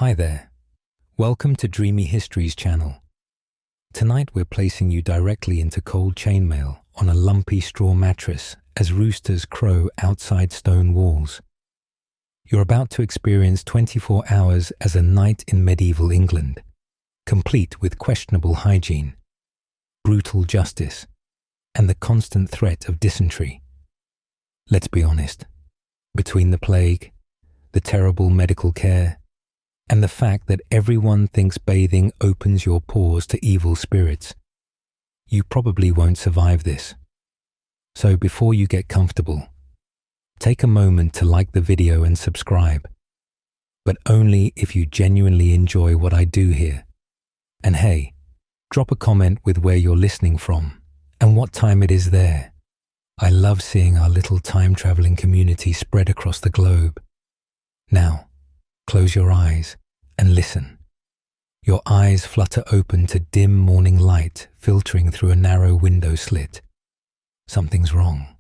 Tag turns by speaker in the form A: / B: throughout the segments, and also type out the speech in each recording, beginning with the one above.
A: Hi there. Welcome to Dreamy Histories channel. Tonight we're placing you directly into cold chainmail on a lumpy straw mattress as roosters crow outside stone walls. You're about to experience 24 hours as a night in medieval England, complete with questionable hygiene, brutal justice, and the constant threat of dysentery. Let's be honest, between the plague, the terrible medical care, and the fact that everyone thinks bathing opens your pores to evil spirits, you probably won't survive this. So before you get comfortable, take a moment to like the video and subscribe, but only if you genuinely enjoy what I do here. And hey, drop a comment with where you're listening from and what time it is there. I love seeing our little time-traveling community spread across the globe. Now, close your eyes and listen. Your eyes flutter open to dim morning light filtering through a narrow window slit. Something's wrong.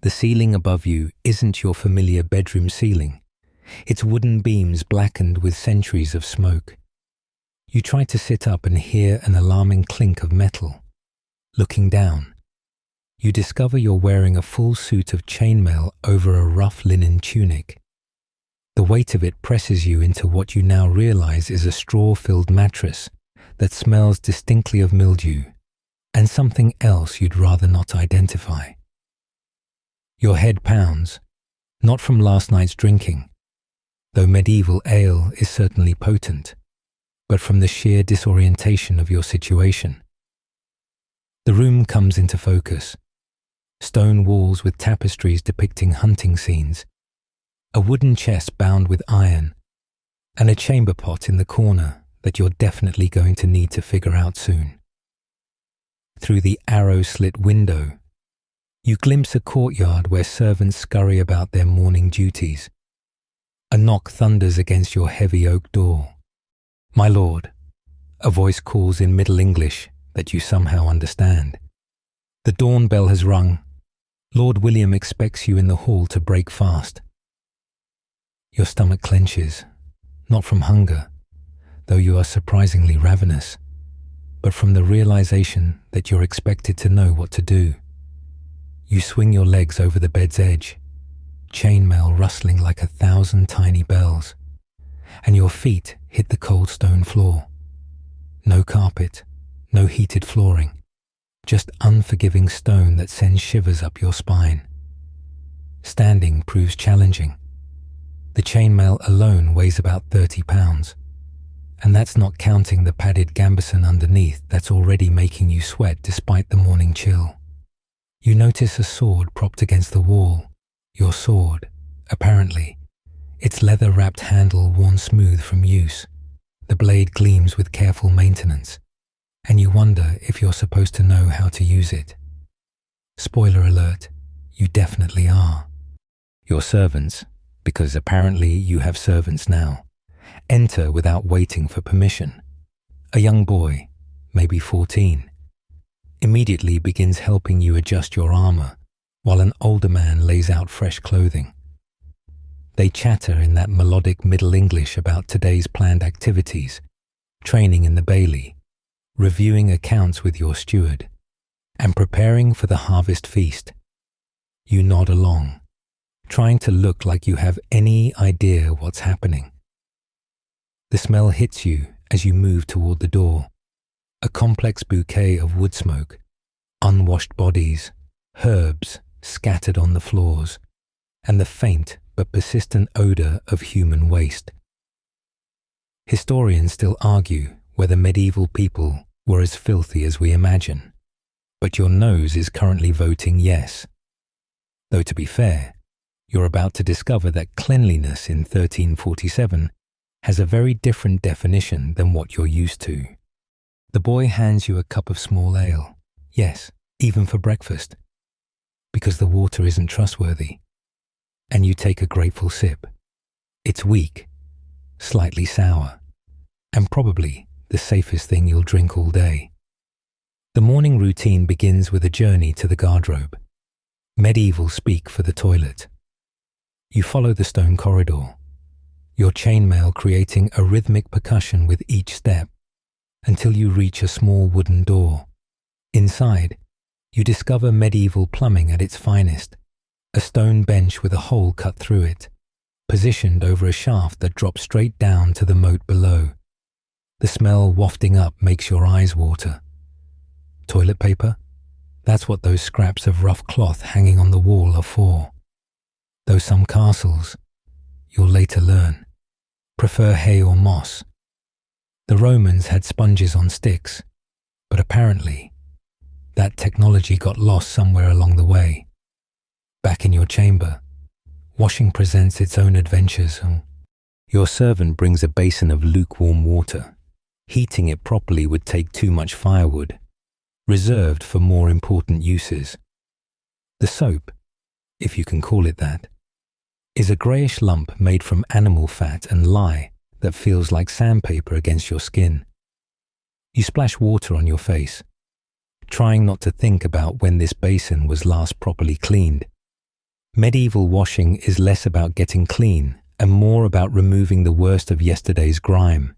A: The ceiling above you isn't your familiar bedroom ceiling. Its wooden beams blackened with centuries of smoke. You try to sit up and hear an alarming clink of metal. Looking down, you discover you're wearing a full suit of chainmail over a rough linen tunic. The weight of it presses you into what you now realize is a straw-filled mattress that smells distinctly of mildew and something else you'd rather not identify. Your head pounds, not from last night's drinking, though medieval ale is certainly potent, but from the sheer disorientation of your situation. The room comes into focus. Stone walls with tapestries depicting hunting scenes, a wooden chest bound with iron, and a chamber pot in the corner that you're definitely going to need to figure out soon. Through the arrow-slit window, you glimpse a courtyard where servants scurry about their morning duties. A knock thunders against your heavy oak door. "My lord," a voice calls in Middle English that you somehow understand. The dawn bell has rung. Lord William expects you in the hall to break fast. Your stomach clenches, not from hunger, though you are surprisingly ravenous, but from the realization that you're expected to know what to do. You swing your legs over the bed's edge, chainmail rustling like 1,000 tiny bells, and your feet hit the cold stone floor. No carpet, no heated flooring, just unforgiving stone that sends shivers up your spine. Standing proves challenging. The chainmail alone weighs about 30 pounds, and that's not counting the padded gambeson underneath that's already making you sweat despite the morning chill. You notice a sword propped against the wall. Your sword, apparently, its leather-wrapped handle worn smooth from use. The blade gleams with careful maintenance, and you wonder if you're supposed to know how to use it. Spoiler alert, you definitely are. Your servants, because apparently you have servants now, enter without waiting for permission. A young boy, maybe 14, immediately begins helping you adjust your armor, while an older man lays out fresh clothing. They chatter in that melodic Middle English about today's planned activities, training in the bailey, reviewing accounts with your steward, and preparing for the harvest feast. You nod along, trying to look like you have any idea what's happening. The smell hits you as you move toward the door, a complex bouquet of wood smoke, unwashed bodies, herbs scattered on the floors, and the faint but persistent odor of human waste. Historians still argue whether medieval people were as filthy as we imagine, but your nose is currently voting yes. Though to be fair, you're about to discover that cleanliness in 1347 has a very different definition than what you're used to. The boy hands you a cup of small ale, yes, even for breakfast, because the water isn't trustworthy, and you take a grateful sip. It's weak, slightly sour, and probably the safest thing you'll drink all day. The morning routine begins with a journey to the guardrobe, medieval speak for the toilet. You follow the stone corridor, your chainmail creating a rhythmic percussion with each step until you reach a small wooden door. Inside, you discover medieval plumbing at its finest, a stone bench with a hole cut through it, positioned over a shaft that drops straight down to the moat below. The smell wafting up makes your eyes water. Toilet paper? That's what those scraps of rough cloth hanging on the wall are for. Though some castles, you'll later learn, prefer hay or moss. The Romans had sponges on sticks, but apparently, that technology got lost somewhere along the way. Back in your chamber, washing presents its own adventures. Your servant brings a basin of lukewarm water. Heating it properly would take too much firewood, reserved for more important uses. The soap, if you can call it that, is a greyish lump made from animal fat and lye that feels like sandpaper against your skin. You splash water on your face, trying not to think about when this basin was last properly cleaned. Medieval washing is less about getting clean and more about removing the worst of yesterday's grime.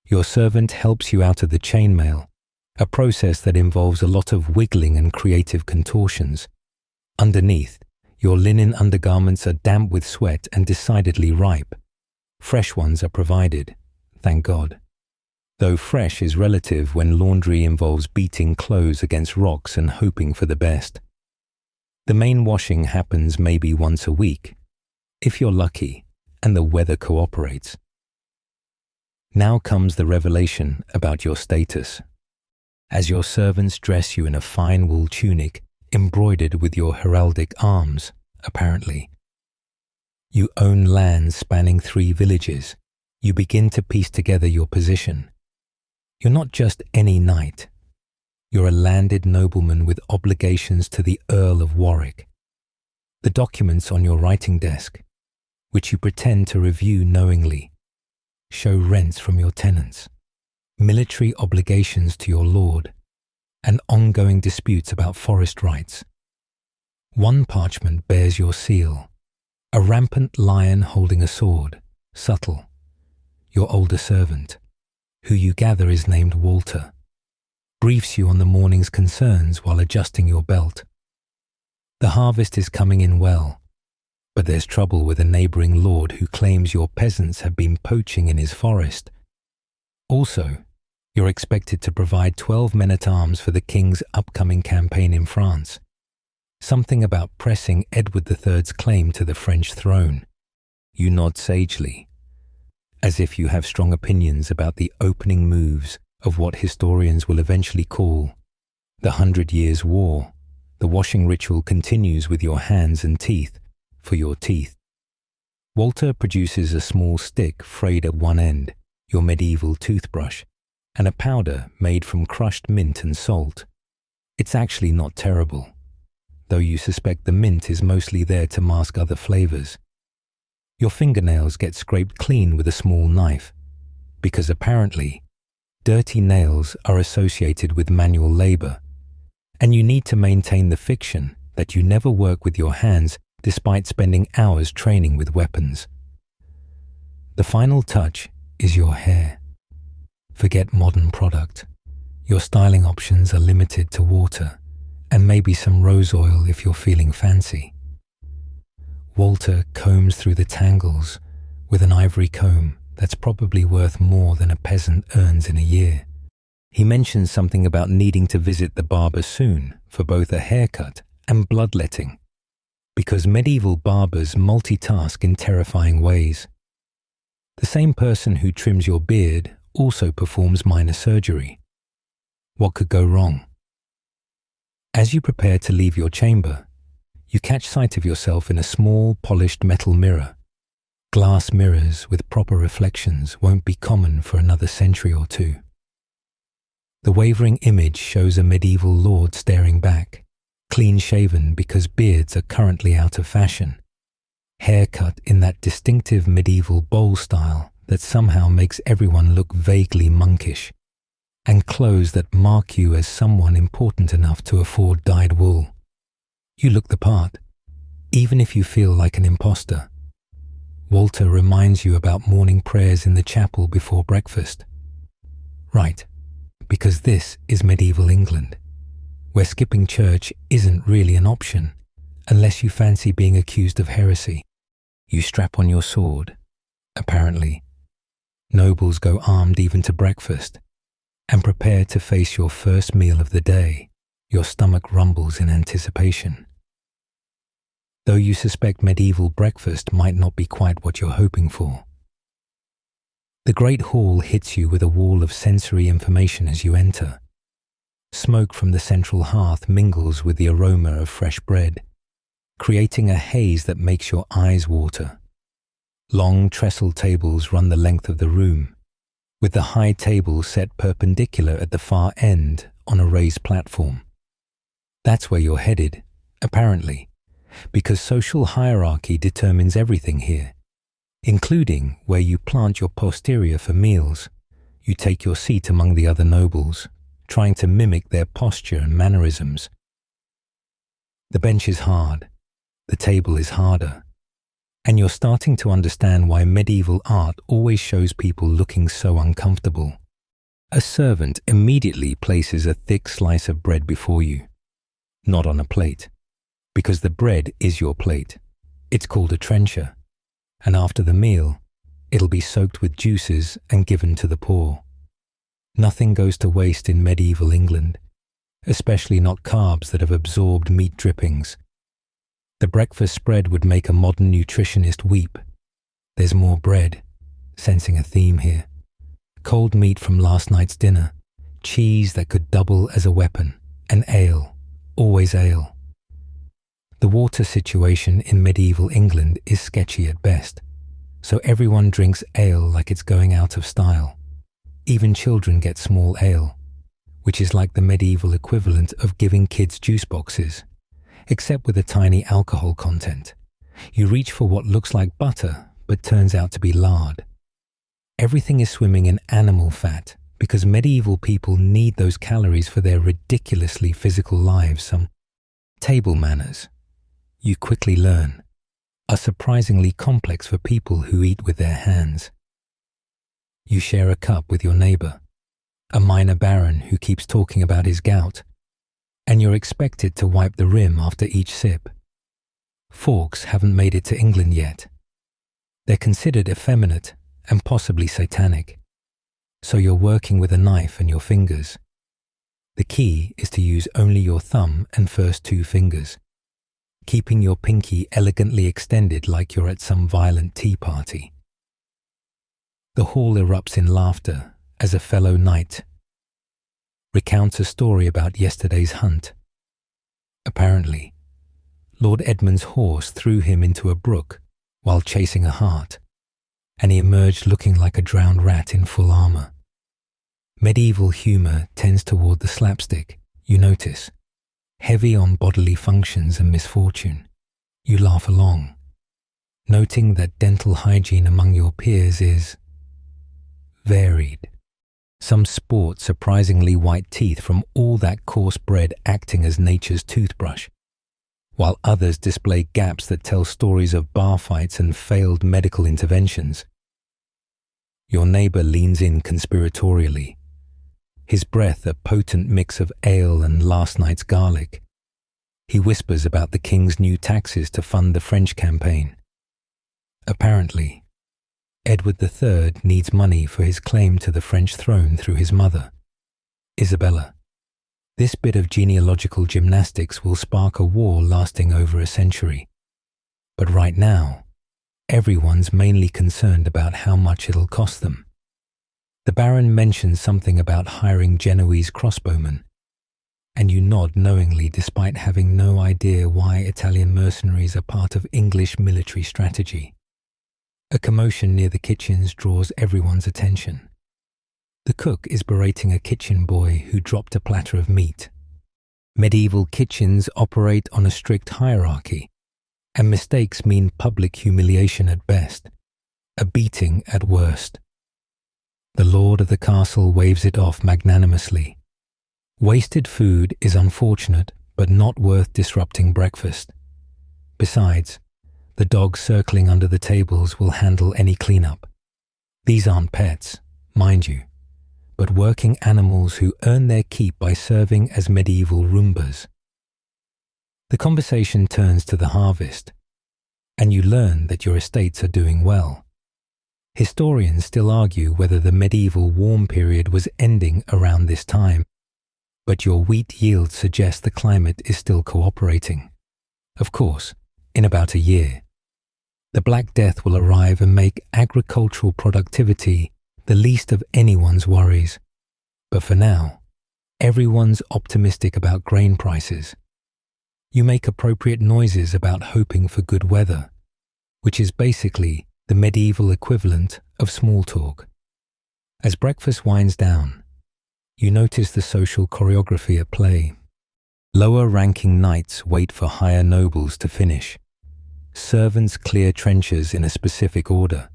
A: Your servant helps you out of the chainmail, a process that involves a lot of wiggling and creative contortions. Underneath, your linen undergarments are damp with sweat and decidedly ripe. Fresh ones are provided, thank God. Though fresh is relative when laundry involves beating clothes against rocks and hoping for the best. The main washing happens maybe once a week, if you're lucky and the weather cooperates. Now comes the revelation about your status. As your servants dress you in a fine wool tunic embroidered with your heraldic arms, apparently. You own lands spanning 3 villages. You begin to piece together your position. You're not just any knight. You're a landed nobleman with obligations to the Earl of Warwick. The documents on your writing desk, which you pretend to review knowingly, show rents from your tenants, military obligations to your lord, and ongoing disputes about forest rights. One parchment bears your seal, a rampant lion holding a sword, subtle, your older servant, who you gather is named Walter, briefs you on the morning's concerns while adjusting your belt. The harvest is coming in well, but there's trouble with a neighbouring lord who claims your peasants have been poaching in his forest. Also, you're expected to provide 12 men-at-arms for the king's upcoming campaign in France. Something about pressing Edward III's claim to the French throne. You nod sagely, as if you have strong opinions about the opening moves of what historians will eventually call the 100 Years' War. The washing ritual continues with your hands and teeth for your teeth. Walter produces a small stick frayed at one end, your medieval toothbrush, and a powder made from crushed mint and salt. It's actually not terrible, though you suspect the mint is mostly there to mask other flavors. Your fingernails get scraped clean with a small knife, because apparently, dirty nails are associated with manual labor, and you need to maintain the fiction that you never work with your hands despite spending hours training with weapons. The final touch is your hair. Forget modern product. Your styling options are limited to water and maybe some rose oil if you're feeling fancy. Walter combs through the tangles with an ivory comb that's probably worth more than a peasant earns in a year. He mentions something about needing to visit the barber soon for both a haircut and bloodletting, because medieval barbers multitask in terrifying ways. The same person who trims your beard also performs minor surgery. What could go wrong? As you prepare to leave your chamber, you catch sight of yourself in a small, polished metal mirror. Glass mirrors with proper reflections won't be common for another century or two. The wavering image shows a medieval lord staring back, clean-shaven because beards are currently out of fashion, haircut in that distinctive medieval bowl style that somehow makes everyone look vaguely monkish, and clothes that mark you as someone important enough to afford dyed wool. You look the part, even if you feel like an imposter. Walter reminds you about morning prayers in the chapel before breakfast. Right, because this is medieval England, where skipping church isn't really an option unless you fancy being accused of heresy. You strap on your sword, apparently. Nobles go armed even to breakfast and prepare to face your first meal of the day. Your stomach rumbles in anticipation. Though you suspect medieval breakfast might not be quite what you're hoping for. The Great Hall hits you with a wall of sensory information as you enter. Smoke from the central hearth mingles with the aroma of fresh bread, creating a haze that makes your eyes water. Long trestle tables run the length of the room, with the high table set perpendicular at the far end on a raised platform. That's where you're headed, apparently, because social hierarchy determines everything here, including where you plant your posterior for meals. You take your seat among the other nobles, trying to mimic their posture and mannerisms. The bench is hard, the table is harder, and you're starting to understand why medieval art always shows people looking so uncomfortable. A servant immediately places a thick slice of bread before you. Not on a plate, because the bread is your plate. It's called a trencher, and after the meal, it'll be soaked with juices and given to the poor. Nothing goes to waste in medieval England, especially not carbs that have absorbed meat drippings. The breakfast spread would make a modern nutritionist weep. There's more bread, sensing a theme here. Cold meat from last night's dinner, cheese that could double as a weapon, and ale. Always ale. The water situation in medieval England is sketchy at best, so everyone drinks ale like it's going out of style. Even children get small ale, which is like the medieval equivalent of giving kids juice boxes, except with a tiny alcohol content. You reach for what looks like butter, but turns out to be lard. Everything is swimming in animal fat, because medieval people need those calories for their ridiculously physical lives. Some table manners, you quickly learn, are surprisingly complex for people who eat with their hands. You share a cup with your neighbor, a minor baron who keeps talking about his gout, and you're expected to wipe the rim after each sip. Forks haven't made it to England yet. They're considered effeminate and possibly satanic. So you're working with a knife and your fingers. The key is to use only your thumb and first two fingers, keeping your pinky elegantly extended like you're at some violent tea party. The hall erupts in laughter as a fellow knight recounts a story about yesterday's hunt. Apparently, Lord Edmund's horse threw him into a brook while chasing a hart, and he emerged looking like a drowned rat in full armor. Medieval humor tends toward the slapstick, you notice, heavy on bodily functions and misfortune. You laugh along, noting that dental hygiene among your peers is varied. Some sport surprisingly white teeth from all that coarse bread acting as nature's toothbrush, while others display gaps that tell stories of bar fights and failed medical interventions. Your neighbor leans in conspiratorially, his breath a potent mix of ale and last night's garlic. He whispers about the king's new taxes to fund the French campaign. Apparently, Edward III needs money for his claim to the French throne through his mother, Isabella. This bit of genealogical gymnastics will spark a war lasting over a century. But right now, everyone's mainly concerned about how much it'll cost them. The Baron mentions something about hiring Genoese crossbowmen, and you nod knowingly despite having no idea why Italian mercenaries are part of English military strategy. A commotion near the kitchens draws everyone's attention. The cook is berating a kitchen boy who dropped a platter of meat. Medieval kitchens operate on a strict hierarchy, and mistakes mean public humiliation at best, a beating at worst. The lord of the castle waves it off magnanimously. Wasted food is unfortunate, but not worth disrupting breakfast. Besides, The dogs circling under the tables will handle any cleanup. These aren't pets, mind you, but working animals who earn their keep by serving as medieval Roombas. The conversation turns to the harvest, and you learn that your estates are doing well. Historians still argue whether the medieval warm period was ending around this time, but your wheat yields suggest the climate is still cooperating. Of course, in about a year, the Black Death will arrive and make agricultural productivity the least of anyone's worries. But for now, everyone's optimistic about grain prices. You make appropriate noises about hoping for good weather, which is basically the medieval equivalent of small talk. As breakfast winds down, you notice the social choreography at play. Lower-ranking knights wait for higher nobles to finish. Servants clear trenches in a specific order.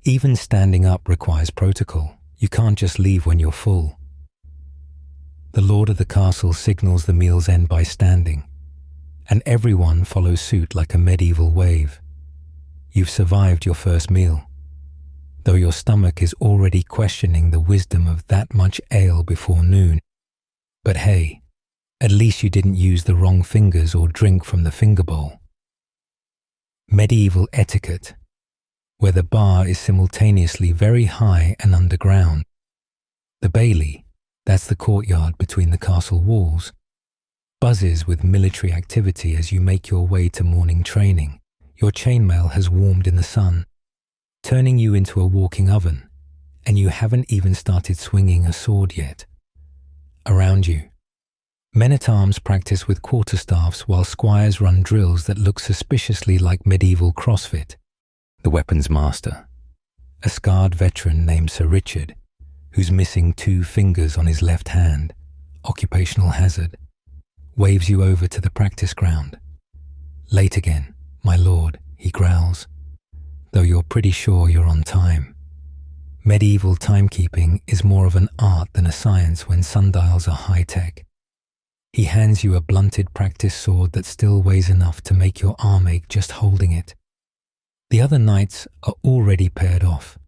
A: Even standing up requires protocol. You can't just leave when you're full. The lord of the castle signals the meal's end by standing, and everyone follows suit like a medieval wave. You've survived your first meal, though your stomach is already questioning the wisdom of that much ale before noon. But hey, at least you didn't use the wrong fingers or drink from the finger bowl. Medieval etiquette, where the bar is simultaneously very high and underground. The bailey, that's the courtyard between the castle walls, buzzes with military activity as you make your way to morning training. Your chainmail has warmed in the sun, turning you into a walking oven, and you haven't even started swinging a sword yet. Around you, men-at-arms practice with quarterstaffs while squires run drills that look suspiciously like medieval CrossFit. The weapons master, a scarred veteran named Sir Richard, who's missing 2 fingers on his left hand, occupational hazard, waves you over to the practice ground. Late again, my lord, he growls, though you're pretty sure you're on time. Medieval timekeeping is more of an art than a science when sundials are high-tech. He hands you a blunted practice sword that still weighs enough to make your arm ache just holding it. The other knights are already paired off,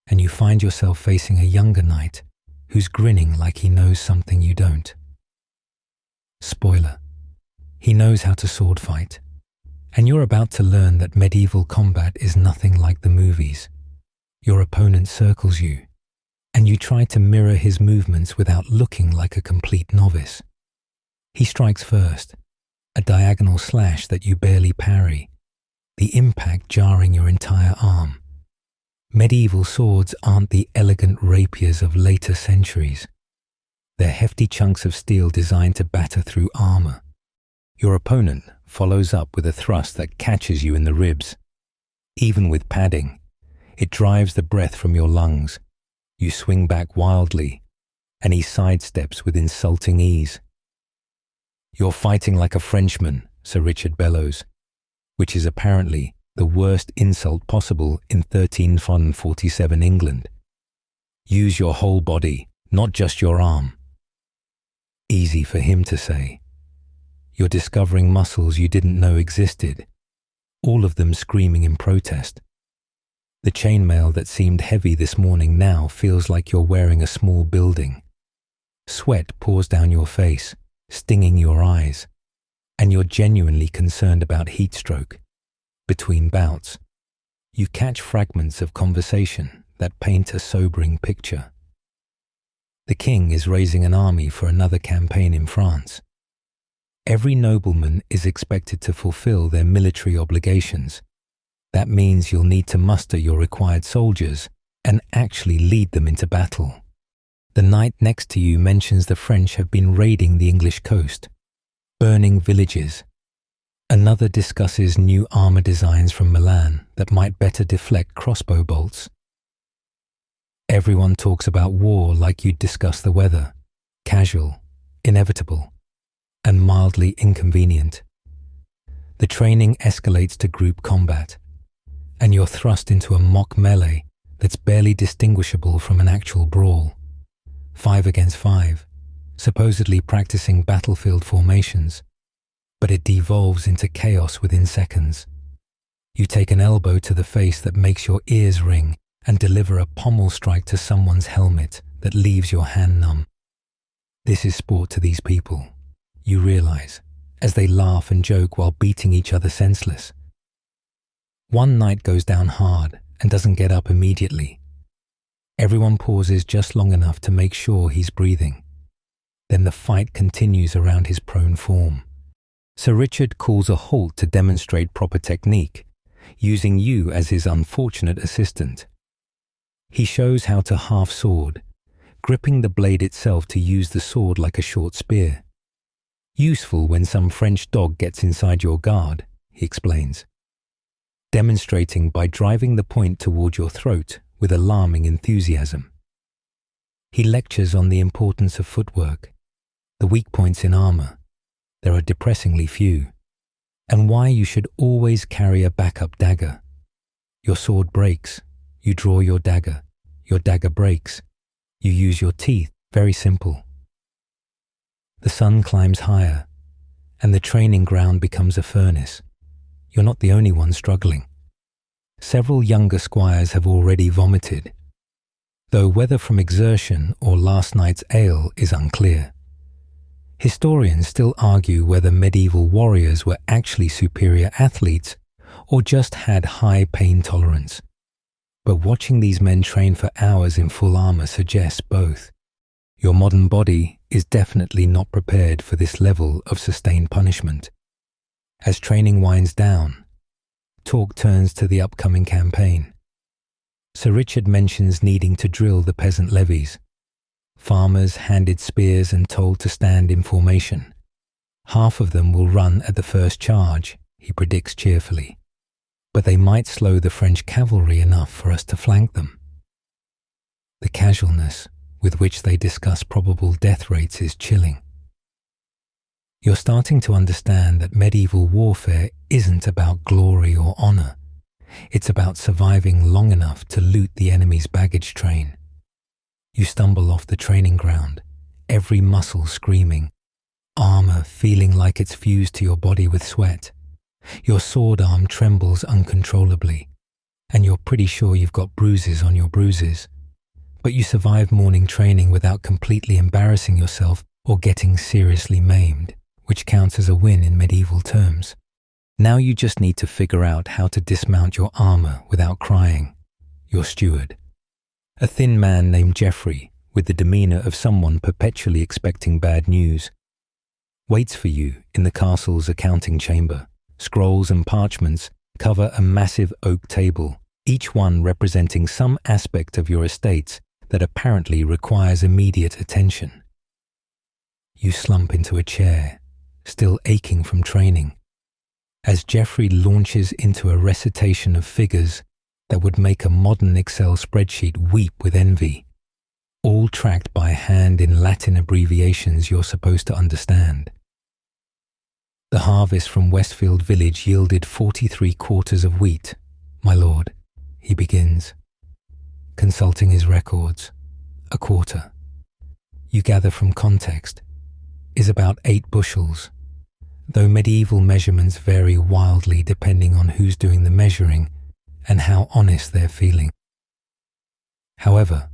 A: and you find yourself facing a younger knight who's grinning like he knows something you don't. Spoiler, he knows how to sword fight, and you're about to learn that medieval combat is nothing like the movies. Your opponent circles you, and you try to mirror his movements without looking like a complete novice. He strikes first, a diagonal slash that you barely parry, the impact jarring your entire arm. Medieval swords aren't the elegant rapiers of later centuries. They're hefty chunks of steel designed to batter through armor. Your opponent follows up with a thrust that catches you in the ribs. Even with padding, it drives the breath from your lungs. You swing back wildly, and he sidesteps with insulting ease. "You're fighting like a Frenchman," Sir Richard bellows, which is apparently the worst insult possible in 1347 England. "Use your whole body, not just your arm." Easy for him to say. You're discovering muscles you didn't know existed, all of them screaming in protest. The chainmail that seemed heavy this morning now feels like you're wearing a small building. Sweat pours down your face, stinging your eyes, and you're genuinely concerned about heat stroke. Between bouts, you catch fragments of conversation that paint a sobering picture. The king is raising an army for another campaign in France. Every nobleman is expected to fulfill their military obligations. That means you'll need to muster your required soldiers and actually lead them into battle. The knight next to you mentions the French have been raiding the English coast, burning villages. Another discusses new armor designs from Milan that might better deflect crossbow bolts. Everyone talks about war like you'd discuss the weather, casual, inevitable, and mildly inconvenient. The training escalates to group combat, and you're thrust into a mock melee that's barely distinguishable from an actual brawl. 5 against 5, supposedly practicing battlefield formations, but it devolves into chaos within seconds. You take an elbow to the face that makes your ears ring and deliver a pommel strike to someone's helmet that leaves your hand numb. This is sport to these people, you realize, as they laugh and joke while beating each other senseless. One knight goes down hard and doesn't get up immediately. Everyone pauses just long enough to make sure he's breathing. Then the fight continues around his prone form. Sir Richard calls a halt to demonstrate proper technique, using you as his unfortunate assistant. He shows how to half sword, gripping the blade itself to use the sword like a short spear. Useful when some French dog gets inside your guard, he explains, demonstrating by driving the point toward your throat with alarming enthusiasm. He lectures on the importance of footwork, the weak points in armor, there are depressingly few, and why you should always carry a backup dagger. Your sword breaks, you draw your dagger breaks, you use your teeth, very simple. The sun climbs higher, and the training ground becomes a furnace. You're not the only one struggling. Several younger squires have already vomited, though whether from exertion or last night's ale is unclear. Historians still argue whether medieval warriors were actually superior athletes or just had high pain tolerance. But watching these men train for hours in full armor suggests both. Your modern body is definitely not prepared for this level of sustained punishment. As training winds down, talk turns to the upcoming campaign. Sir Richard mentions needing to drill the peasant levies. Farmers handed spears and told to stand in formation. Half of them will run at the first charge, he predicts cheerfully. But they might slow the French cavalry enough for us to flank them. The casualness with which they discuss probable death rates is chilling. You're starting to understand that medieval warfare isn't about glory or honor. It's about surviving long enough to loot the enemy's baggage train. You stumble off the training ground, every muscle screaming, armor feeling like it's fused to your body with sweat. Your sword arm trembles uncontrollably, and you're pretty sure you've got bruises on your bruises. But you survive morning training without completely embarrassing yourself or getting seriously maimed, which counts as a win in medieval terms. Now you just need to figure out how to dismount your armor without crying. Your steward, a thin man named Geoffrey, with the demeanor of someone perpetually expecting bad news, waits for you in the castle's accounting chamber. Scrolls and parchments cover a massive oak table, each one representing some aspect of your estates that apparently requires immediate attention. You slump into a chair, still aching from training, as Geoffrey launches into a recitation of figures that would make a modern Excel spreadsheet weep with envy, all tracked by hand in Latin abbreviations you're supposed to understand. The harvest from Westfield village yielded 43 quarters of wheat, my lord, he begins, consulting his records. A quarter, you gather from context, is about 8 bushels, though medieval measurements vary wildly depending on who's doing the measuring and how honest they're feeling. However,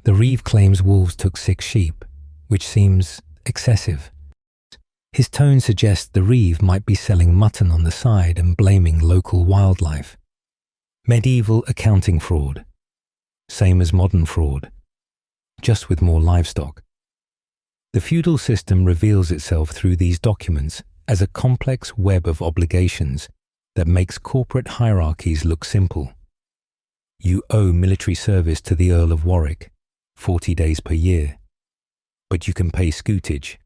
A: the Reeve claims wolves took 6 sheep, which seems excessive. His tone suggests the Reeve might be selling mutton on the side and blaming local wildlife. Medieval accounting fraud. Same as modern fraud, just with more livestock. The feudal system reveals itself through these documents as a complex web of obligations that makes corporate hierarchies look simple. You owe military service to the Earl of Warwick, 40 days per year, but you can pay scutage,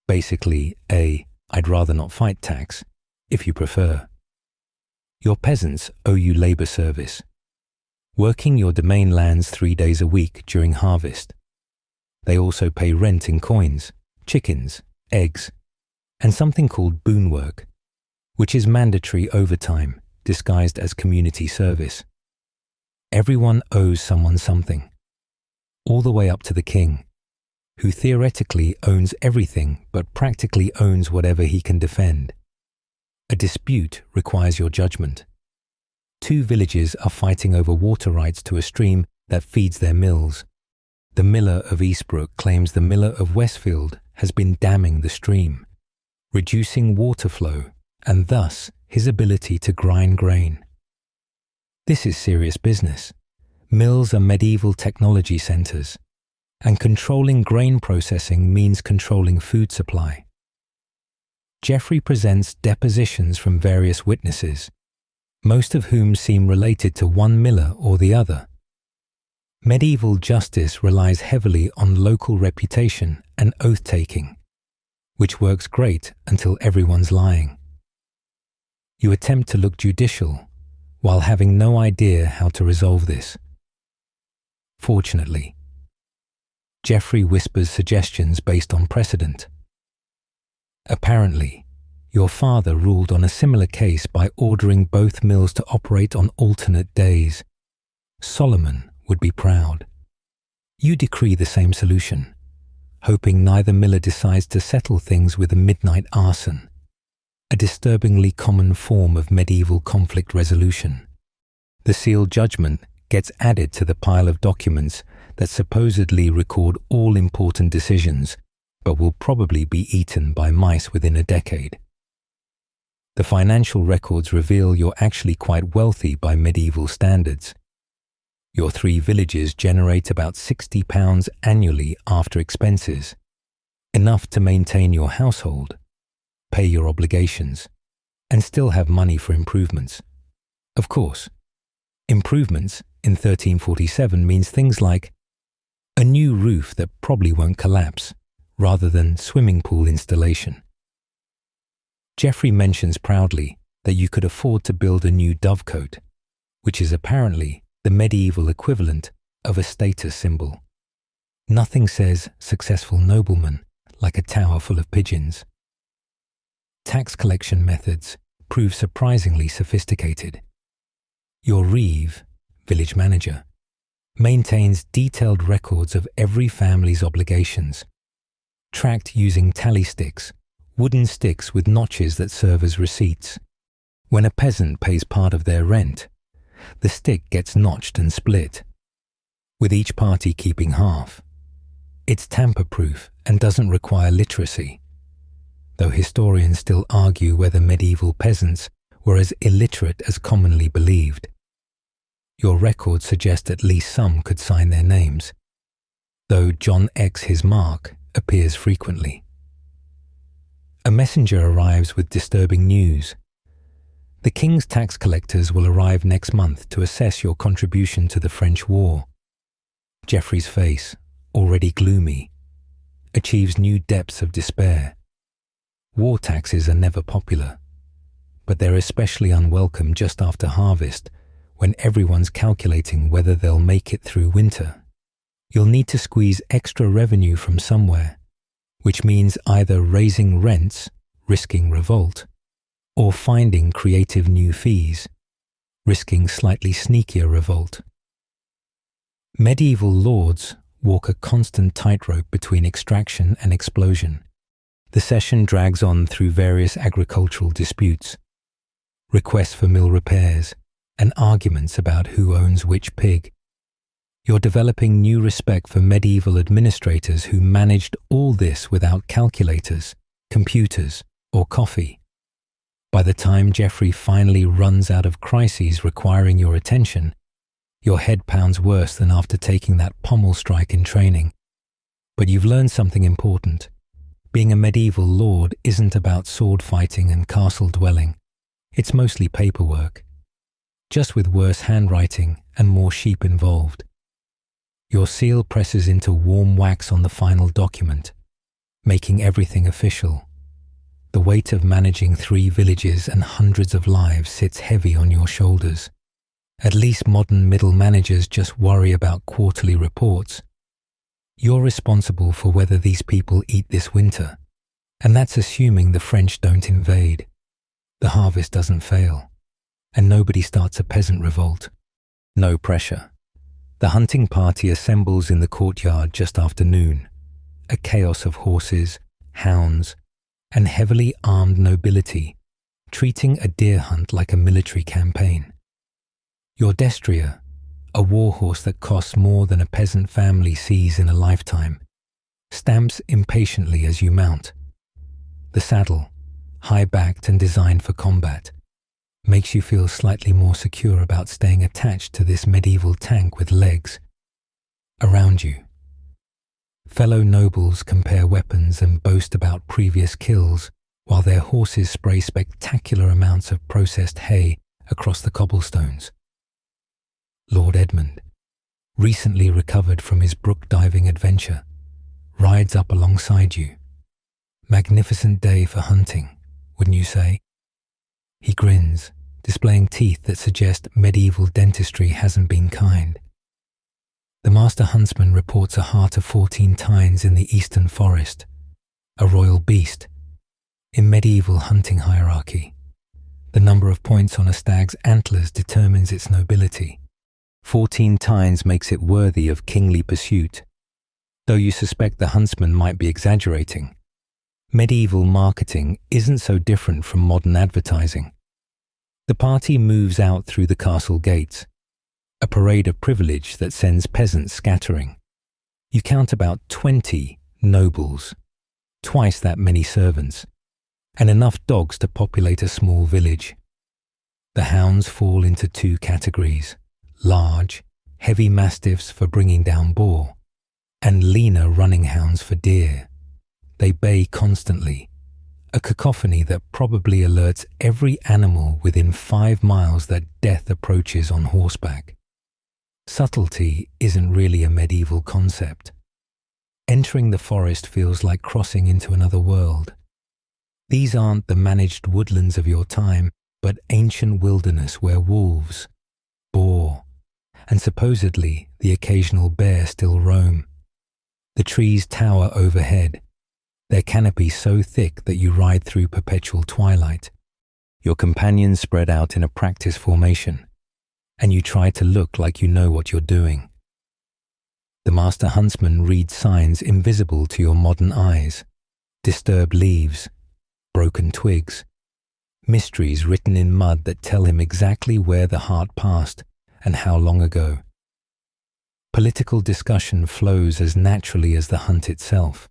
A: basically a I'd rather not fight tax, if you prefer. Your peasants owe you labor service, working your domain lands 3 days a week during harvest. They also pay rent in coins, chickens, eggs, and something called boon work, which is mandatory overtime disguised as community service. Everyone owes someone something, all the way up to the king, who theoretically owns everything but practically owns whatever he can defend. A dispute requires your judgment, Two villages are fighting over water rights to a stream that feeds their mills. The miller of Eastbrook claims the miller of Westfield has been damming the stream, reducing water flow and thus his ability to grind grain. This is serious business. Mills are medieval technology centers, and controlling grain processing means controlling food supply. Geoffrey presents depositions from various witnesses, most of whom seem related to one miller or the other. Medieval justice relies heavily on local reputation and oath-taking, which works great until everyone's lying. You attempt to look judicial while having no idea how to resolve this. Fortunately, Geoffrey whispers suggestions based on precedent. Apparently, your father ruled on a similar case by ordering both mills to operate on alternate days. Solomon would be proud. You decree the same solution, hoping neither miller decides to settle things with a midnight arson, a disturbingly common form of medieval conflict resolution. The sealed judgment gets added to the pile of documents that supposedly record all important decisions, but will probably be eaten by mice within a decade. The financial records reveal you're actually quite wealthy by medieval standards. Your 3 villages generate about £60 annually after expenses, enough to maintain your household, pay your obligations, and still have money for improvements. Of course, improvements in 1347 means things like a new roof that probably won't collapse, rather than swimming pool installation. Geoffrey mentions proudly that you could afford to build a new dovecote, which is apparently the medieval equivalent of a status symbol. Nothing says successful nobleman like a tower full of pigeons. Tax collection methods prove surprisingly sophisticated. Your reeve, village manager, maintains detailed records of every family's obligations, tracked using tally sticks, wooden sticks with notches that serve as receipts. When a peasant pays part of their rent, the stick gets notched and split, with each party keeping half. It's tamper-proof and doesn't require literacy, though historians still argue whether medieval peasants were as illiterate as commonly believed. Your records suggest at least some could sign their names, though John X his mark appears frequently. A messenger arrives with disturbing news. The king's tax collectors will arrive next month to assess your contribution to the French war. Geoffrey's face, already gloomy, achieves new depths of despair. War taxes are never popular, but they're especially unwelcome just after harvest, when everyone's calculating whether they'll make it through winter. You'll need to squeeze extra revenue from somewhere, which means either raising rents, risking revolt, or finding creative new fees, risking slightly sneakier revolt. Medieval lords walk a constant tightrope between extraction and explosion. The session drags on through various agricultural disputes, requests for mill repairs, and arguments about who owns which pig. You're developing new respect for medieval administrators who managed all this without calculators, computers, or coffee. By the time Geoffrey finally runs out of crises requiring your attention, your head pounds worse than after taking that pommel strike in training. But you've learned something important. Being a medieval lord isn't about sword fighting and castle dwelling. It's mostly paperwork, just with worse handwriting and more sheep involved. Your seal presses into warm wax on the final document, making everything official. The weight of managing 3 villages and hundreds of lives sits heavy on your shoulders. At least modern middle managers just worry about quarterly reports. You're responsible for whether these people eat this winter, and that's assuming the French don't invade, the harvest doesn't fail, and nobody starts a peasant revolt. No pressure. The hunting party assembles in the courtyard just after noon, a chaos of horses, hounds, and heavily armed nobility, treating a deer hunt like a military campaign. Your destrier, a warhorse that costs more than a peasant family sees in a lifetime, stamps impatiently as you mount. The saddle, high-backed and designed for combat, makes you feel slightly more secure about staying attached to this medieval tank with legs. Around you, fellow nobles compare weapons and boast about previous kills, while their horses spray spectacular amounts of processed hay across the cobblestones. Lord Edmund, recently recovered from his brook diving adventure, rides up alongside you. Magnificent day for hunting, wouldn't you say? He grins, displaying teeth that suggest medieval dentistry hasn't been kind. The master huntsman reports a hart of 14 tines in the eastern forest, a royal beast. In medieval hunting hierarchy, the number of points on a stag's antlers determines its nobility. 14 tines makes it worthy of kingly pursuit, though you suspect the huntsman might be exaggerating. Medieval marketing isn't so different from modern advertising. The party moves out through the castle gates, a parade of privilege that sends peasants scattering. You count about 20 nobles, twice that many servants, and enough dogs to populate a small village. The hounds fall into two categories: large, heavy mastiffs for bringing down boar, and leaner running hounds for deer. They bay constantly, a cacophony that probably alerts every animal within 5 miles that death approaches on horseback. Subtlety isn't really a medieval concept. Entering the forest feels like crossing into another world. These aren't the managed woodlands of your time, but ancient wilderness where wolves, boar, and supposedly the occasional bear still roam. The trees tower overhead, their canopy so thick that you ride through perpetual twilight. Your companions spread out in a practice formation, and you try to look like you know what you're doing. The master huntsman reads signs invisible to your modern eyes: disturbed leaves, broken twigs, mysteries written in mud that tell him exactly where the hart passed and how long ago. Political discussion flows as naturally as the hunt itself.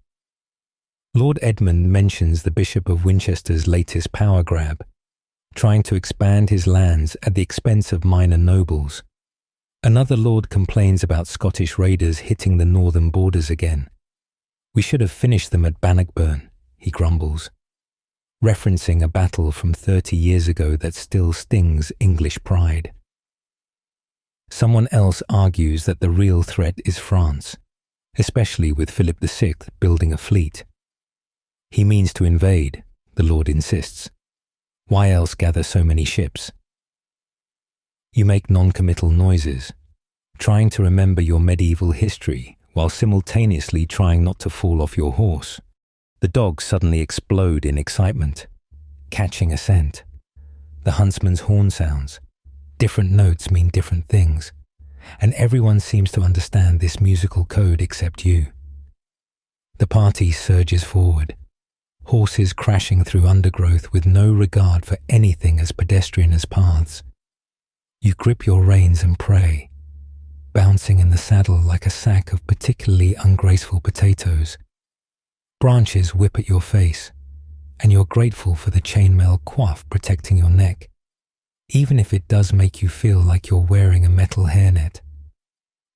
A: Lord Edmund mentions the Bishop of Winchester's latest power grab, trying to expand his lands at the expense of minor nobles. Another lord complains about Scottish raiders hitting the northern borders again. "We should have finished them at Bannockburn," he grumbles, referencing a battle from 30 years ago that still stings English pride. Someone else argues that the real threat is France, especially with Philip VI building a fleet. He means to invade, the Lord insists. Why else gather so many ships? You make non-committal noises, trying to remember your medieval history while simultaneously trying not to fall off your horse. The dogs suddenly explode in excitement, catching a scent. The huntsman's horn sounds. Different notes mean different things, and everyone seems to understand this musical code except you. The party surges forward, horses crashing through undergrowth with no regard for anything as pedestrian as paths. You grip your reins and pray, bouncing in the saddle like a sack of particularly ungraceful potatoes. Branches whip at your face, and you're grateful for the chainmail coif protecting your neck, even if it does make you feel like you're wearing a metal hairnet.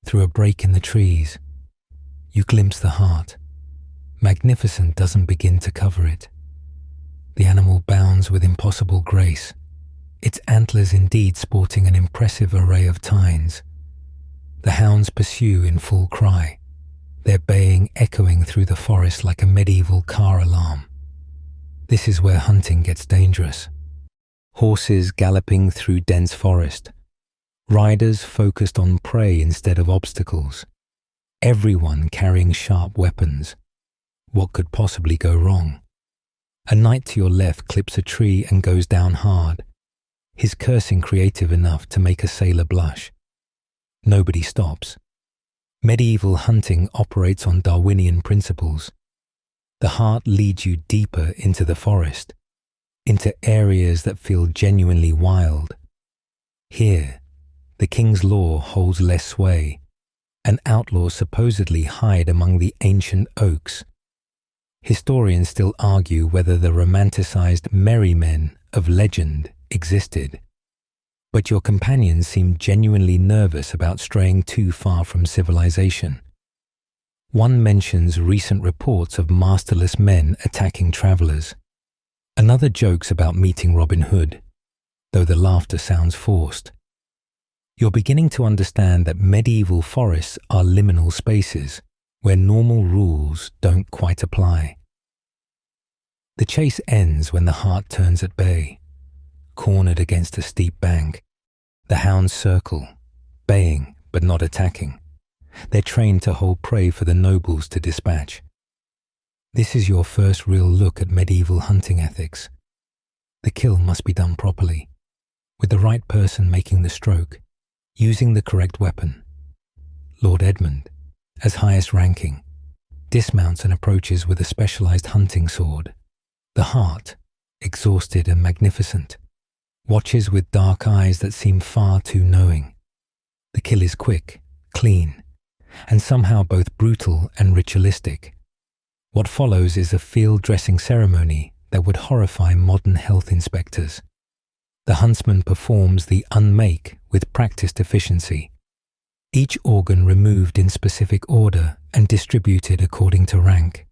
A: Through a break in the trees, you glimpse the hart. Magnificent doesn't begin to cover it. The animal bounds with impossible grace, its antlers indeed sporting an impressive array of tines. The hounds pursue in full cry, their baying echoing through the forest like a medieval car alarm. This is where hunting gets dangerous. Horses galloping through dense forest, riders focused on prey instead of obstacles, everyone carrying sharp weapons. What could possibly go wrong? A knight to your left clips a tree and goes down hard, his cursing creative enough to make a sailor blush. Nobody stops. Medieval hunting operates on Darwinian principles. The hart leads you deeper into the forest, into areas that feel genuinely wild. Here, The king's law holds less sway, and outlaws supposedly hide among the ancient oaks. Historians still argue whether the romanticized merry men of legend existed, but your companions seem genuinely nervous about straying too far from civilization. One mentions recent reports of masterless men attacking travelers. Another jokes about meeting Robin Hood, though the laughter sounds forced. You're beginning to understand that medieval forests are liminal spaces where normal rules don't quite apply. The chase ends when the hart turns at bay. Cornered against a steep bank, the hounds circle, baying but not attacking. They're trained to hold prey for the nobles to dispatch. This is your first real look at medieval hunting ethics. The kill must be done properly, with the right person making the stroke, using the correct weapon. Lord Edmund, as highest ranking, dismounts and approaches with a specialized hunting sword. The hart, exhausted and magnificent, watches with dark eyes that seem far too knowing. The kill is quick, clean, and somehow both brutal and ritualistic. What follows is a field dressing ceremony that would horrify modern health inspectors. The huntsman performs the unmake with practiced efficiency, each organ removed in specific order and distributed according to rank.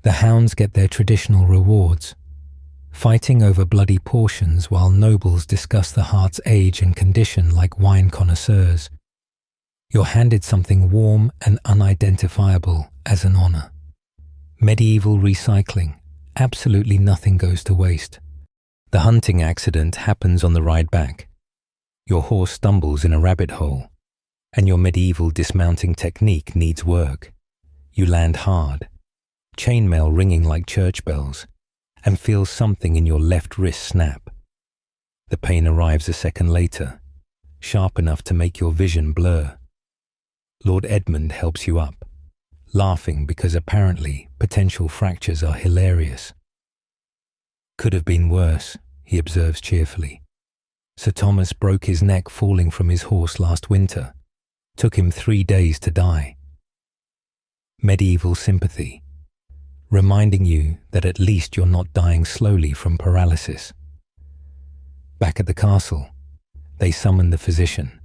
A: The hounds get their traditional rewards, fighting over bloody portions while nobles discuss the hart's age and condition like wine connoisseurs. You're handed something warm and unidentifiable as an honor. Medieval recycling, absolutely nothing goes to waste. The hunting accident happens on the ride back. Your horse stumbles in a rabbit hole, and your medieval dismounting technique needs work. You land hard, chainmail ringing like church bells, and feel something in your left wrist snap. The pain arrives a second later, sharp enough to make your vision blur. Lord Edmund helps you up, laughing because apparently potential fractures are hilarious. Could have been worse, he observes cheerfully. Sir Thomas broke his neck falling from his horse last winter. Took him 3 days to die. Medieval sympathy, reminding you that at least you're not dying slowly from paralysis. Back at the castle, they summon the physician,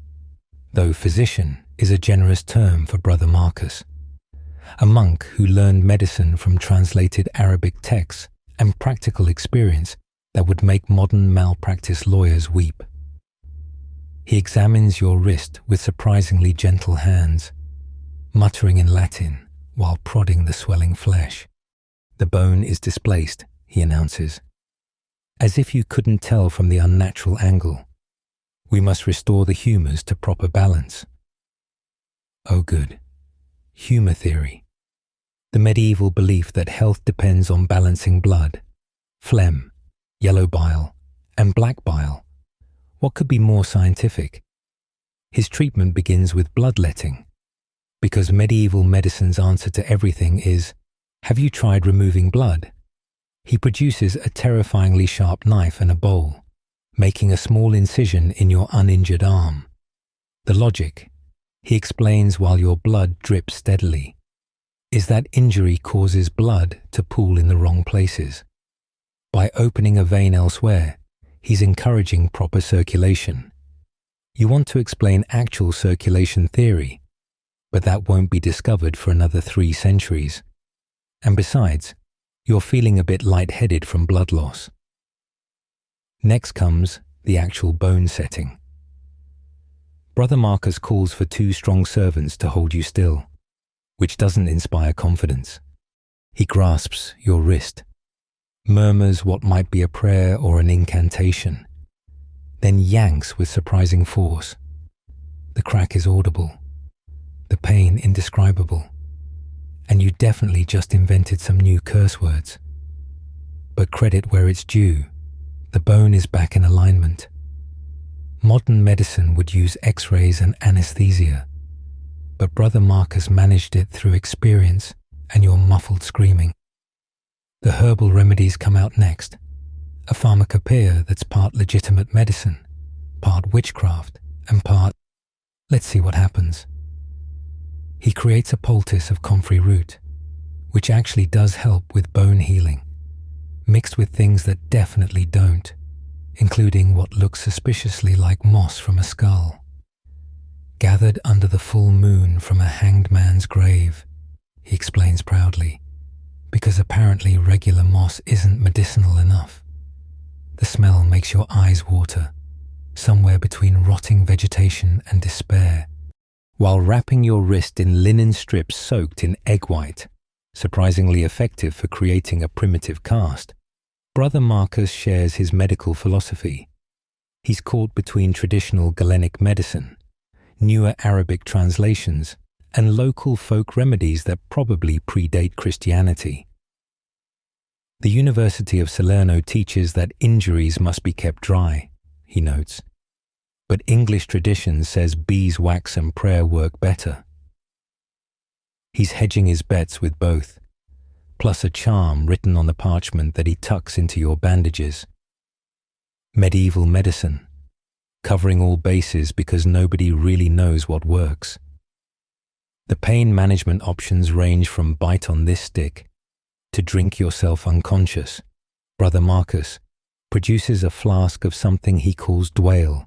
A: though physician is a generous term for Brother Marcus, a monk who learned medicine from translated Arabic texts and practical experience that would make modern malpractice lawyers weep. He examines your wrist with surprisingly gentle hands, muttering in Latin while prodding the swelling flesh. The bone is displaced, he announces, as if you couldn't tell from the unnatural angle. We must restore the humours to proper balance. Oh good. Humour theory. The medieval belief that health depends on balancing blood, phlegm, yellow bile, and black bile. What could be more scientific? His treatment begins with bloodletting, because medieval medicine's answer to everything is, have you tried removing blood? He produces a terrifyingly sharp knife and a bowl, making a small incision in your uninjured arm. The logic, he explains while your blood drips steadily, is that injury causes blood to pool in the wrong places. By opening a vein elsewhere, he's encouraging proper circulation. You want to explain actual circulation theory, but that won't be discovered for another 3 centuries. And besides, you're feeling a bit lightheaded from blood loss. Next comes the actual bone setting. Brother Marcus calls for 2 strong servants to hold you still, which doesn't inspire confidence. He grasps your wrist, murmurs what might be a prayer or an incantation, then yanks with surprising force. The crack is audible, the pain indescribable, and you definitely just invented some new curse words. But credit where it's due, the bone is back in alignment. Modern medicine would use x-rays and anesthesia, but Brother Marcus managed it through experience and your muffled screaming. The herbal remedies come out next, a pharmacopoeia that's part legitimate medicine, part witchcraft, and part, let's see what happens. He creates a poultice of comfrey root, which actually does help with bone healing, mixed with things that definitely don't, including what looks suspiciously like moss from a skull. Gathered under the full moon from a hanged man's grave, he explains proudly, because apparently regular moss isn't medicinal enough. The smell makes your eyes water, somewhere between rotting vegetation and despair, while wrapping your wrist in linen strips soaked in egg white, surprisingly effective for creating a primitive cast. Brother Marcus shares his medical philosophy. He's caught between traditional Galenic medicine, newer Arabic translations, and local folk remedies that probably predate Christianity. The University of Salerno teaches that injuries must be kept dry, he notes, but English tradition says beeswax and prayer work better. He's hedging his bets with both, plus a charm written on the parchment that he tucks into your bandages. Medieval medicine, covering all bases because nobody really knows what works. The pain management options range from bite on this stick to drink yourself unconscious. Brother Marcus produces a flask of something he calls dwale,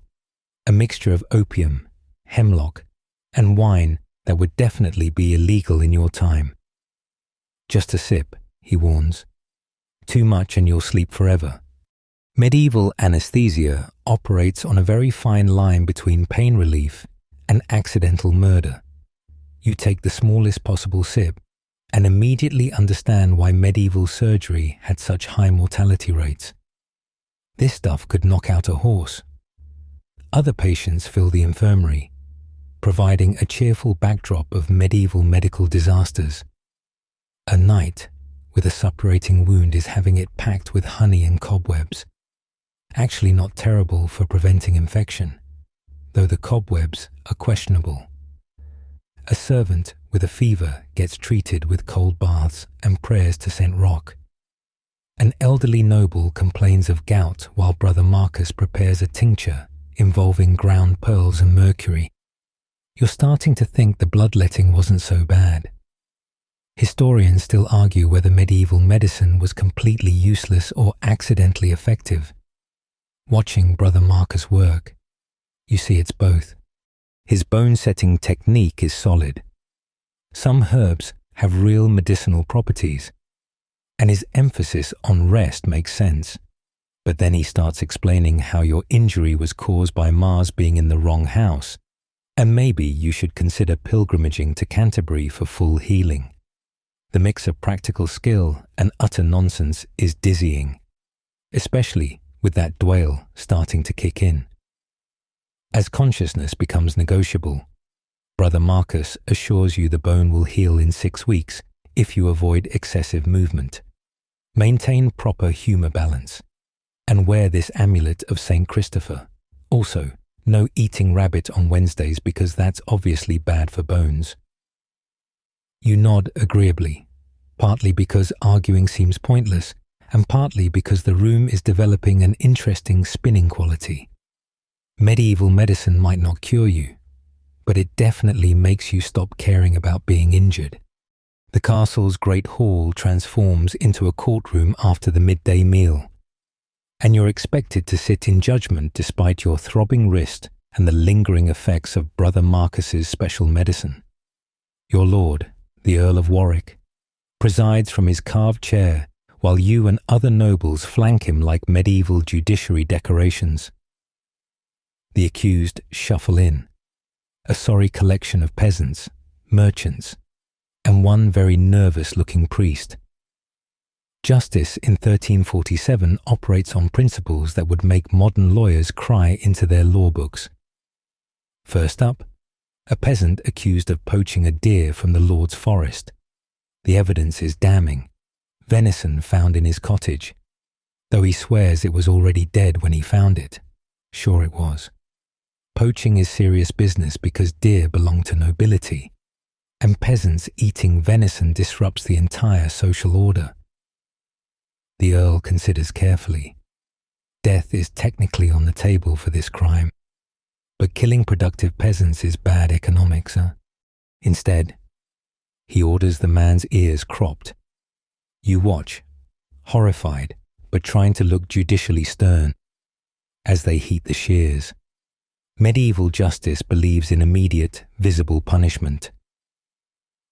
A: a mixture of opium, hemlock, and wine that would definitely be illegal in your time. Just a sip, he warns. Too much and you'll sleep forever. Medieval anesthesia operates on a very fine line between pain relief and accidental murder. You take the smallest possible sip and immediately understand why medieval surgery had such high mortality rates. This stuff could knock out a horse. Other patients fill the infirmary, providing a cheerful backdrop of medieval medical disasters. A knight with a suppurating wound is having it packed with honey and cobwebs. Actually not terrible for preventing infection, though the cobwebs are questionable. A servant with a fever gets treated with cold baths and prayers to St. Roch. An elderly noble complains of gout while Brother Marcus prepares a tincture involving ground pearls and mercury. You're starting to think the bloodletting wasn't so bad. Historians still argue whether medieval medicine was completely useless or accidentally effective. Watching Brother Marcus work, you see it's both. His bone-setting technique is solid. Some herbs have real medicinal properties, and his emphasis on rest makes sense. But then he starts explaining how your injury was caused by Mars being in the wrong house, and maybe you should consider pilgrimaging to Canterbury for full healing. The mix of practical skill and utter nonsense is dizzying, especially with that dwale starting to kick in. As consciousness becomes negotiable, Brother Marcus assures you the bone will heal in 6 weeks if you avoid excessive movement, maintain proper humor balance, and wear this amulet of St. Christopher. Also, no eating rabbit on Wednesdays because that's obviously bad for bones. You nod agreeably, partly because arguing seems pointless, and partly because the room is developing an interesting spinning quality. Medieval medicine might not cure you, but it definitely makes you stop caring about being injured. The castle's great hall transforms into a courtroom after the midday meal, and you're expected to sit in judgment despite your throbbing wrist and the lingering effects of Brother Marcus's special medicine. Your lord, the Earl of Warwick, presides from his carved chair while you and other nobles flank him like medieval judiciary decorations. The accused shuffle in, a sorry collection of peasants, merchants, and one very nervous-looking priest. Justice in 1347 operates on principles that would make modern lawyers cry into their law books. First up, a peasant accused of poaching a deer from the Lord's forest. The evidence is damning. Venison found in his cottage, though he swears it was already dead when he found it. Sure it was. Poaching is serious business because deer belong to nobility, and peasants eating venison disrupts the entire social order. The Earl considers carefully. Death is technically on the table for this crime, But killing productive peasants is bad economics, huh? Instead, he orders the man's ears cropped. You watch, horrified, but trying to look judicially stern, as they heat the shears. Medieval justice believes in immediate, visible punishment.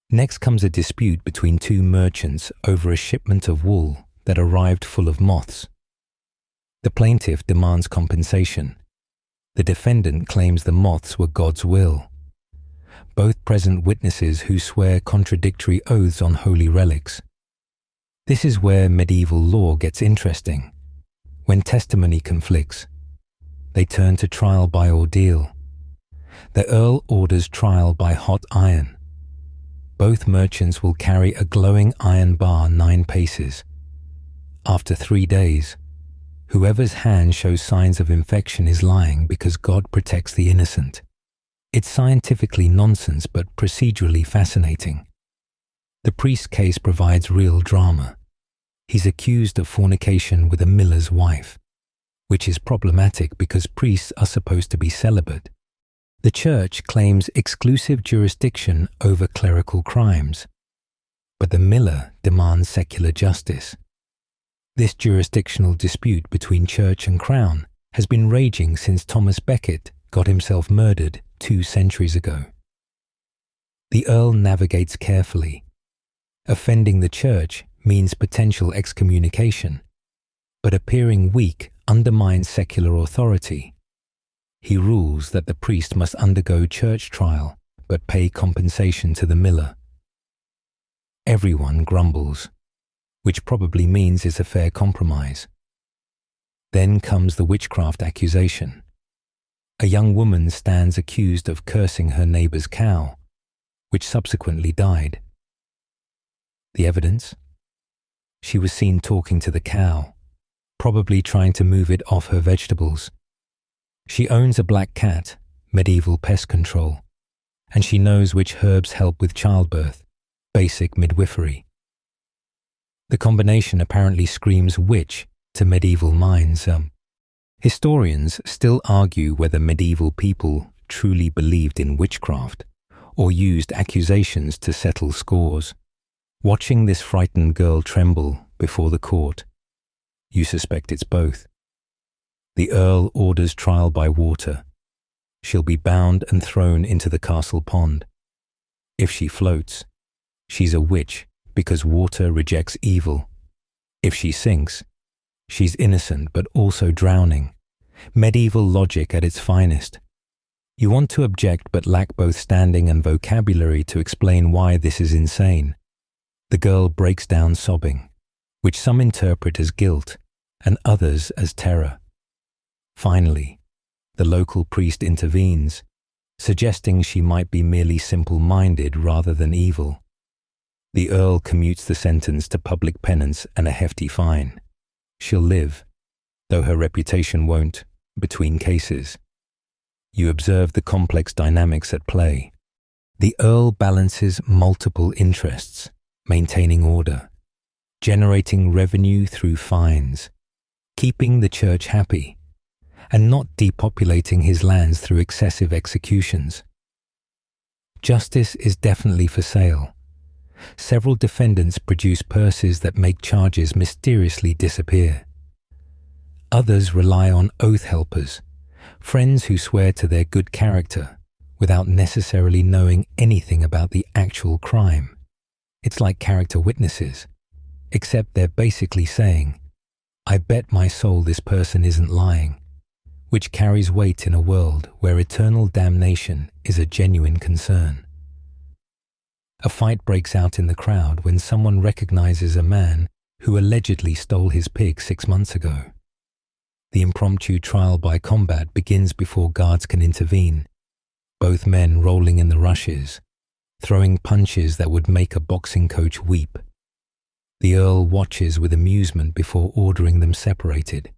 A: Next comes a dispute between two merchants over a shipment of wool that arrived full of moths. The plaintiff demands compensation. The defendant claims the moths were God's will. Both present witnesses who swear contradictory oaths on holy relics. This is where medieval law gets interesting. When testimony conflicts, they turn to trial by ordeal. The Earl orders trial by hot iron. Both merchants will carry a glowing iron bar 9 paces. After 3 days, whoever's hand shows signs of infection is lying because God protects the innocent. It's scientifically nonsense but procedurally fascinating. The priest's case provides real drama. He's accused of fornication with a miller's wife, which is problematic because priests are supposed to be celibate. The church claims exclusive jurisdiction over clerical crimes, but the miller demands secular justice. This jurisdictional dispute between church and crown has been raging since Thomas Becket got himself murdered 2 centuries ago. The Earl navigates carefully. Offending the church means potential excommunication, but appearing weak undermines secular authority. He rules that the priest must undergo church trial but pay compensation to the miller. Everyone grumbles, which probably means it's a fair compromise. Then comes the witchcraft accusation. A young woman stands accused of cursing her neighbor's cow, which subsequently died. The evidence? She was seen talking to the cow, probably trying to move it off her vegetables. She owns a black cat, medieval pest control, and she knows which herbs help with childbirth, basic midwifery. The combination apparently screams witch to medieval minds. Historians still argue whether medieval people truly believed in witchcraft or used accusations to settle scores. Watching this frightened girl tremble before the court, you suspect it's both. The Earl orders trial by water. She'll be bound and thrown into the castle pond. If she floats, she's a witch because water rejects evil. If she sinks, she's innocent but also drowning. Medieval logic at its finest. You want to object but lack both standing and vocabulary to explain why this is insane. The girl breaks down sobbing, which some interpret as guilt and others as terror. Finally, the local priest intervenes, suggesting she might be merely simple-minded rather than evil. The Earl commutes the sentence to public penance and a hefty fine. She'll live, though her reputation won't, between cases. You observe the complex dynamics at play. The Earl balances multiple interests, maintaining order, generating revenue through fines, keeping the church happy, and not depopulating his lands through excessive executions. Justice is definitely for sale. Several defendants produce purses that make charges mysteriously disappear. Others rely on oath helpers, friends who swear to their good character without necessarily knowing anything about the actual crime. It's like character witnesses, except they're basically saying, "I bet my soul this person isn't lying," which carries weight in a world where eternal damnation is a genuine concern. A fight breaks out in the crowd when someone recognizes a man who allegedly stole his pig 6 months ago. The impromptu trial by combat begins before guards can intervene, both men rolling in the rushes, throwing punches that would make a boxing coach weep. The Earl watches with amusement before ordering them separated.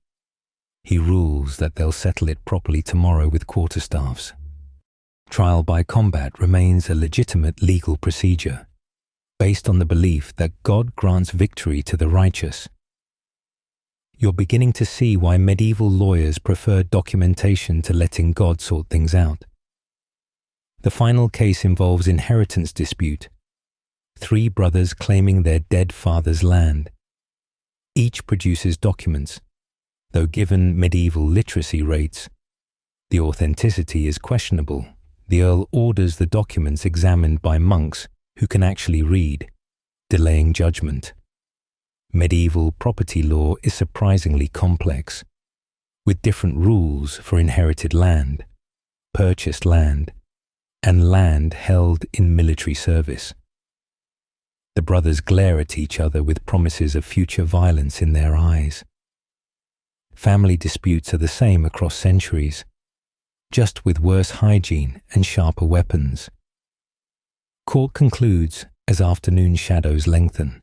A: He rules that they'll settle it properly tomorrow with quarterstaffs. Trial by combat remains a legitimate legal procedure, based on the belief that God grants victory to the righteous. You're beginning to see why medieval lawyers preferred documentation to letting God sort things out. The final case involves inheritance dispute. 3 brothers claiming their dead father's land. Each produces documents, though given medieval literacy rates, the authenticity is questionable. The Earl orders the documents examined by monks who can actually read, delaying judgment. Medieval property law is surprisingly complex, with different rules for inherited land, purchased land, and land held in military service. The brothers glare at each other with promises of future violence in their eyes. Family disputes are the same across centuries, just with worse hygiene and sharper weapons. Court concludes as afternoon shadows lengthen.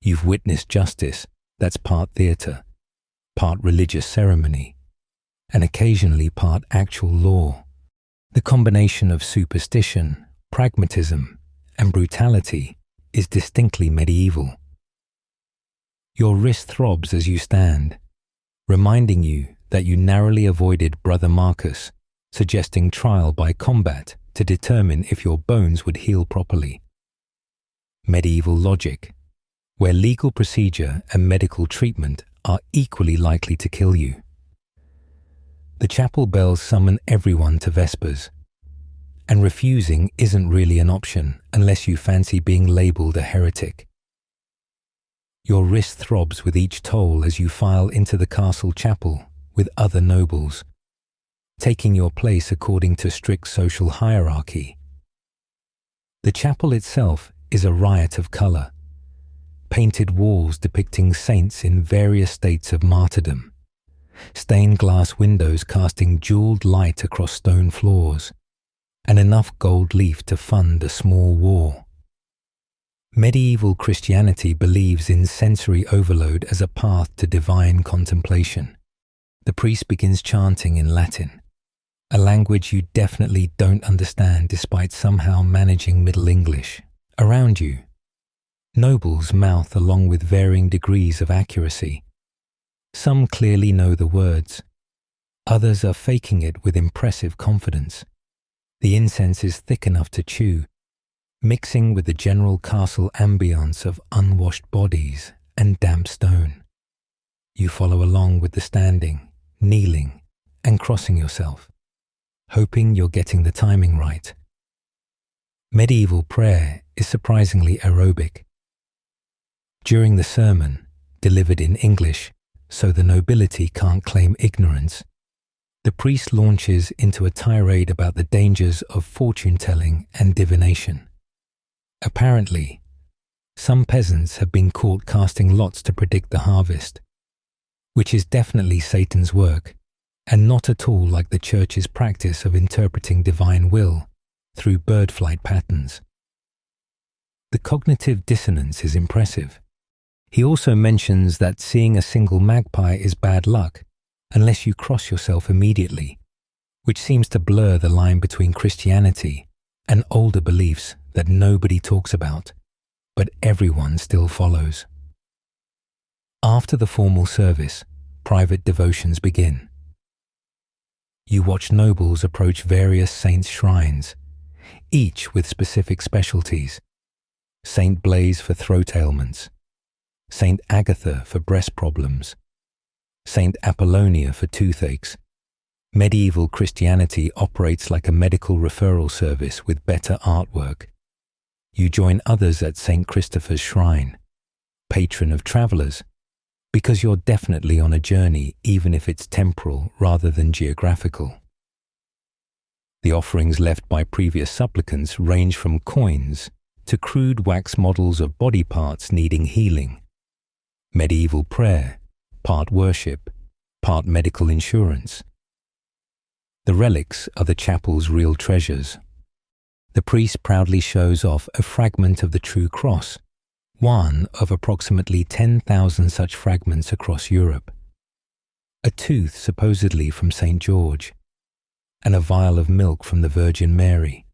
A: You've witnessed justice that's part theatre, part religious ceremony, and occasionally part actual law. The combination of superstition, pragmatism, and brutality is distinctly medieval. Your wrist throbs as you stand, reminding you that you narrowly avoided Brother Marcus, suggesting trial by combat to determine if your bones would heal properly. Medieval logic, where legal procedure and medical treatment are equally likely to kill you. The chapel bells summon everyone to Vespers, and refusing isn't really an option unless you fancy being labelled a heretic. Your wrist throbs with each toll as you file into the castle chapel with other nobles, taking your place according to strict social hierarchy. The chapel itself is a riot of colour, painted walls depicting saints in various states of martyrdom, stained glass windows casting jewelled light across stone floors, and enough gold leaf to fund a small war. Medieval Christianity believes in sensory overload as a path to divine contemplation. The priest begins chanting in Latin, a language you definitely don't understand despite somehow managing Middle English. Around you, nobles mouth along with varying degrees of accuracy. Some clearly know the words. Others are faking it with impressive confidence. The incense is thick enough to chew, mixing with the general castle ambience of unwashed bodies and damp stone. You follow along with the standing, kneeling, and crossing yourself, hoping you're getting the timing right. Medieval prayer is surprisingly aerobic. During the sermon, delivered in English, so the nobility can't claim ignorance, the priest launches into a tirade about the dangers of fortune-telling and divination. Apparently, some peasants have been caught casting lots to predict the harvest, which is definitely Satan's work, and not at all like the Church's practice of interpreting divine will through bird flight patterns. The cognitive dissonance is impressive. He also mentions that seeing a single magpie is bad luck unless you cross yourself immediately, which seems to blur the line between Christianity and older beliefs that nobody talks about, but everyone still follows. After the formal service, private devotions begin. You watch nobles approach various saints' shrines, each with specific specialties. Saint Blaise for throat ailments, Saint Agatha for breast problems, Saint Apollonia for toothaches. Medieval Christianity operates like a medical referral service with better artwork. You join others at Saint Christopher's shrine, patron of travellers, because you're definitely on a journey even if it's temporal rather than geographical. The offerings left by previous supplicants range from coins to crude wax models of body parts needing healing. Medieval prayer, part worship, part medical insurance. The relics are the chapel's real treasures. The priest proudly shows off a fragment of the true cross, one of approximately 10,000 such fragments across Europe. A tooth supposedly from St. George, and a vial of milk from the Virgin Mary.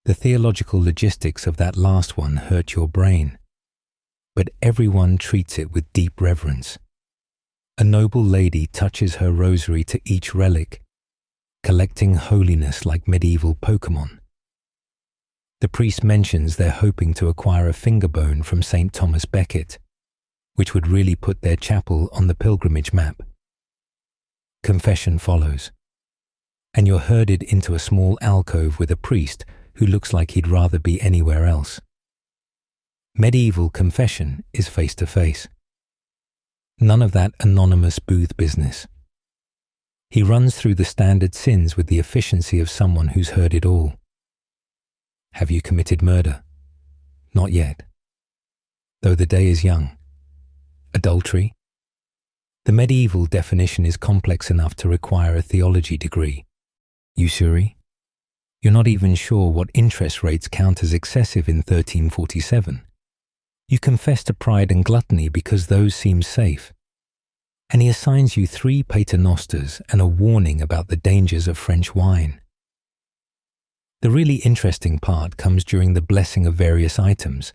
A: The theological logistics of that last one hurt your brain, but everyone treats it with deep reverence, A noble lady touches her rosary to each relic, collecting holiness like medieval Pokemon. The priest mentions they're hoping to acquire a finger bone from St. Thomas Becket, which would really put their chapel on the pilgrimage map. Confession follows, and you're herded into a small alcove with a priest who looks like he'd rather be anywhere else. Medieval confession is face-to-face. None of that anonymous booth business. He runs through the standard sins with the efficiency of someone who's heard it all. Have you committed murder? Not yet, though the day is young. Adultery? The medieval definition is complex enough to require a theology degree. Usury? You're not even sure what interest rates count as excessive in 1347. You confess to pride and gluttony because those seem safe. And he assigns you 3 paternosters and a warning about the dangers of French wine. The really interesting part comes during the blessing of various items.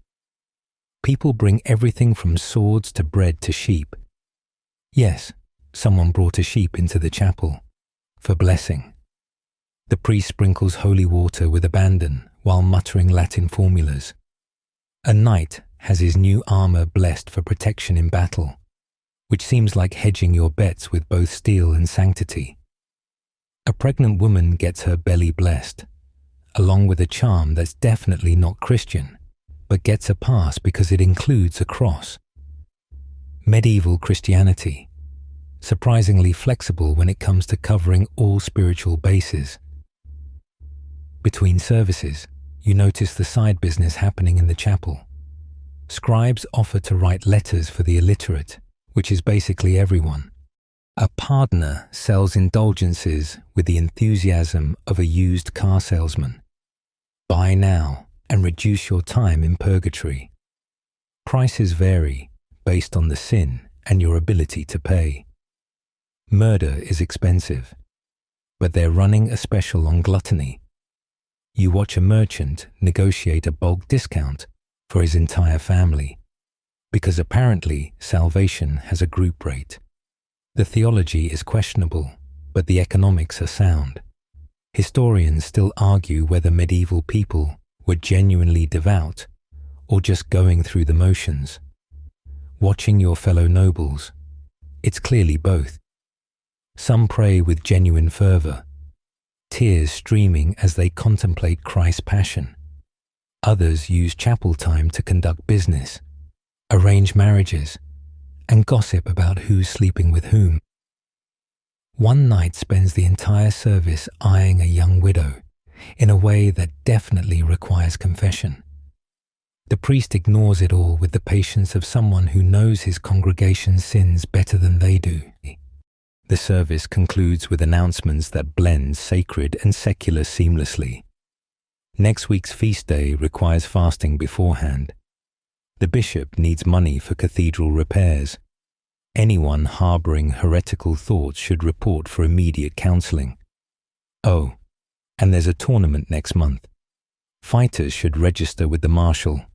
A: People bring everything from swords to bread to sheep. Yes, someone brought a sheep into the chapel for blessing. The priest sprinkles holy water with abandon while muttering Latin formulas. A knight has his new armor blessed for protection in battle, which seems like hedging your bets with both steel and sanctity. A pregnant woman gets her belly blessed, along with a charm that's definitely not Christian, but gets a pass because it includes a cross. Medieval Christianity, surprisingly flexible when it comes to covering all spiritual bases. Between services, you notice the side business happening in the chapel. Scribes offer to write letters for the illiterate, which is basically everyone. A pardoner sells indulgences with the enthusiasm of a used car salesman. Buy now and reduce your time in purgatory. Prices vary based on the sin and your ability to pay. Murder is expensive, but they're running a special on gluttony. You watch a merchant negotiate a bulk discount for his entire family, because apparently salvation has a group rate. The theology is questionable, but the economics are sound. Historians still argue whether medieval people were genuinely devout or just going through the motions. Watching your fellow nobles, it's clearly both. Some pray with genuine fervor, tears streaming as they contemplate Christ's passion. Others use chapel time to conduct business, arrange marriages, and gossip about who's sleeping with whom. One knight spends the entire service eyeing a young widow in a way that definitely requires confession. The priest ignores it all with the patience of someone who knows his congregation's sins better than they do. The service concludes with announcements that blend sacred and secular seamlessly. Next week's feast day requires fasting beforehand. The bishop needs money for cathedral repairs. Anyone harboring heretical thoughts should report for immediate counseling. Oh, and there's a tournament next month. Fighters should register with the marshal.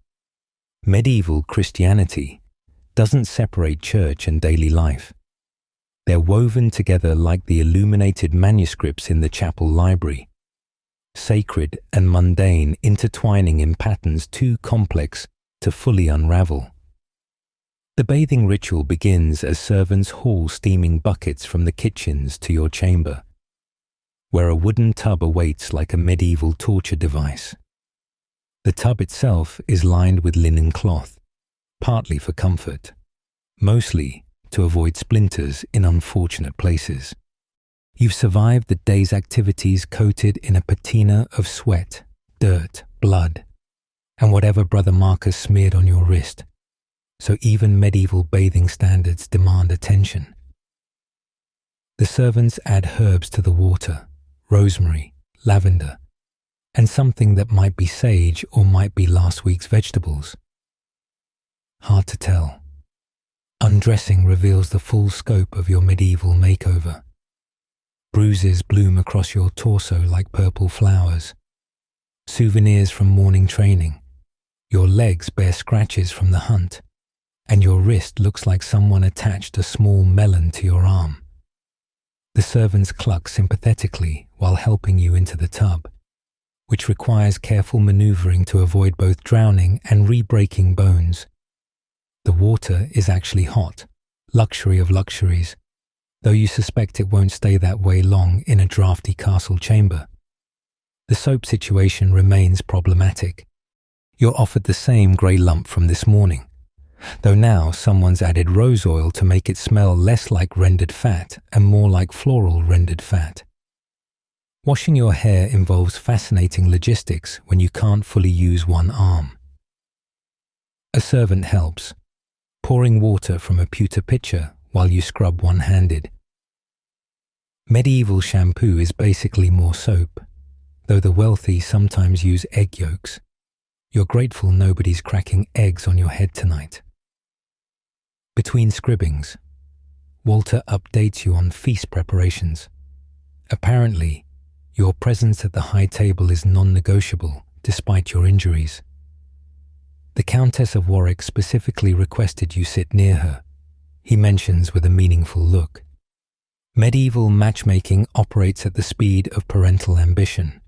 A: Medieval Christianity doesn't separate church and daily life. They're woven together like the illuminated manuscripts in the chapel library, sacred and mundane intertwining in patterns too complex to fully unravel. The bathing ritual begins as servants haul steaming buckets from the kitchens to your chamber, where a wooden tub awaits like a medieval torture device. The tub itself is lined with linen cloth, partly for comfort, mostly to avoid splinters in unfortunate places. You've survived the day's activities coated in a patina of sweat, dirt, blood, and whatever Brother Marcus smeared on your wrist. So even medieval bathing standards demand attention. The servants add herbs to the water, rosemary, lavender, and something that might be sage or might be last week's vegetables. Hard to tell. Undressing reveals the full scope of your medieval makeover. Bruises bloom across your torso like purple flowers. Souvenirs from morning training. Your legs bear scratches from the hunt. and your wrist looks like someone attached a small melon to your arm. The servants cluck sympathetically while helping you into the tub, which requires careful maneuvering to avoid both drowning and re-breaking bones. The water is actually hot, luxury of luxuries, though you suspect it won't stay that way long in a drafty castle chamber. The soap situation remains problematic. You're offered the same grey lump from this morning, though now someone's added rose oil to make it smell less like rendered fat and more like floral rendered fat. Washing your hair involves fascinating logistics when you can't fully use one arm. A servant helps, pouring water from a pewter pitcher while you scrub one-handed. Medieval shampoo is basically more soap, though the wealthy sometimes use egg yolks. You're grateful nobody's cracking eggs on your head tonight. Between scribbings, Walter updates you on feast preparations. Apparently, your presence at the high table is non-negotiable despite your injuries. The Countess of Warwick specifically requested you sit near her, he mentions with a meaningful look. Medieval matchmaking operates at the speed of parental ambition,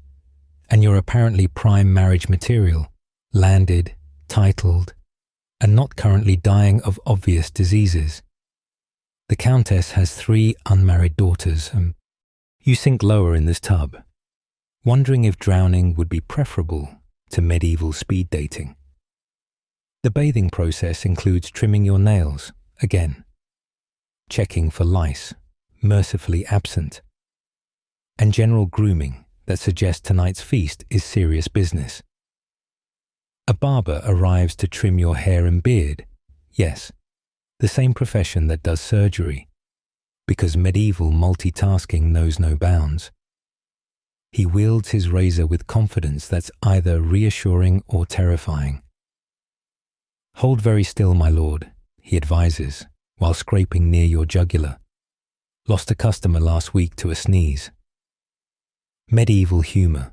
A: and you're apparently prime marriage material, landed, titled, and not currently dying of obvious diseases. The Countess has 3 unmarried daughters, and you sink lower in this tub, wondering if drowning would be preferable to medieval speed dating. The bathing process includes trimming your nails, again, checking for lice, mercifully absent, and general grooming that suggests tonight's feast is serious business. A barber arrives to trim your hair and beard, yes, the same profession that does surgery, because medieval multitasking knows no bounds. He wields his razor with confidence that's either reassuring or terrifying. Hold very still, my lord, he advises, while scraping near your jugular. Lost a customer last week to a sneeze. Medieval humour,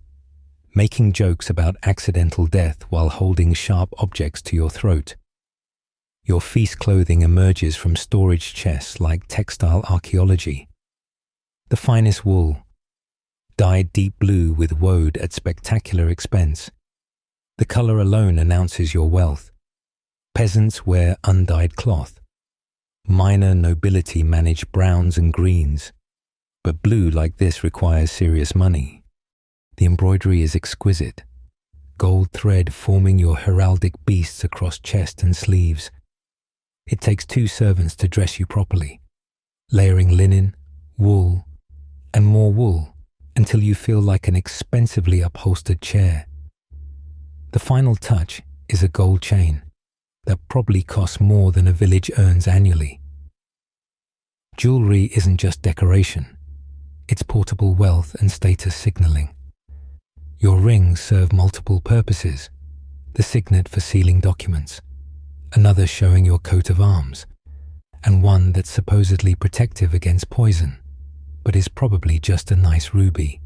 A: making jokes about accidental death while holding sharp objects to your throat. Your feast clothing emerges from storage chests like textile archaeology. The finest wool, dyed deep blue with woad at spectacular expense. The colour alone announces your wealth. Peasants wear undyed cloth. Minor nobility manage browns and greens, but blue like this requires serious money. The embroidery is exquisite, gold thread forming your heraldic beasts across chest and sleeves. It takes 2 servants to dress you properly, layering linen, wool, and more wool until you feel like an expensively upholstered chair. The final touch is a gold chain that probably costs more than a village earns annually. Jewelry isn't just decoration, it's portable wealth and status signaling. Your rings serve multiple purposes, the signet for sealing documents, another showing your coat of arms, and one that's supposedly protective against poison, but is probably just a nice ruby.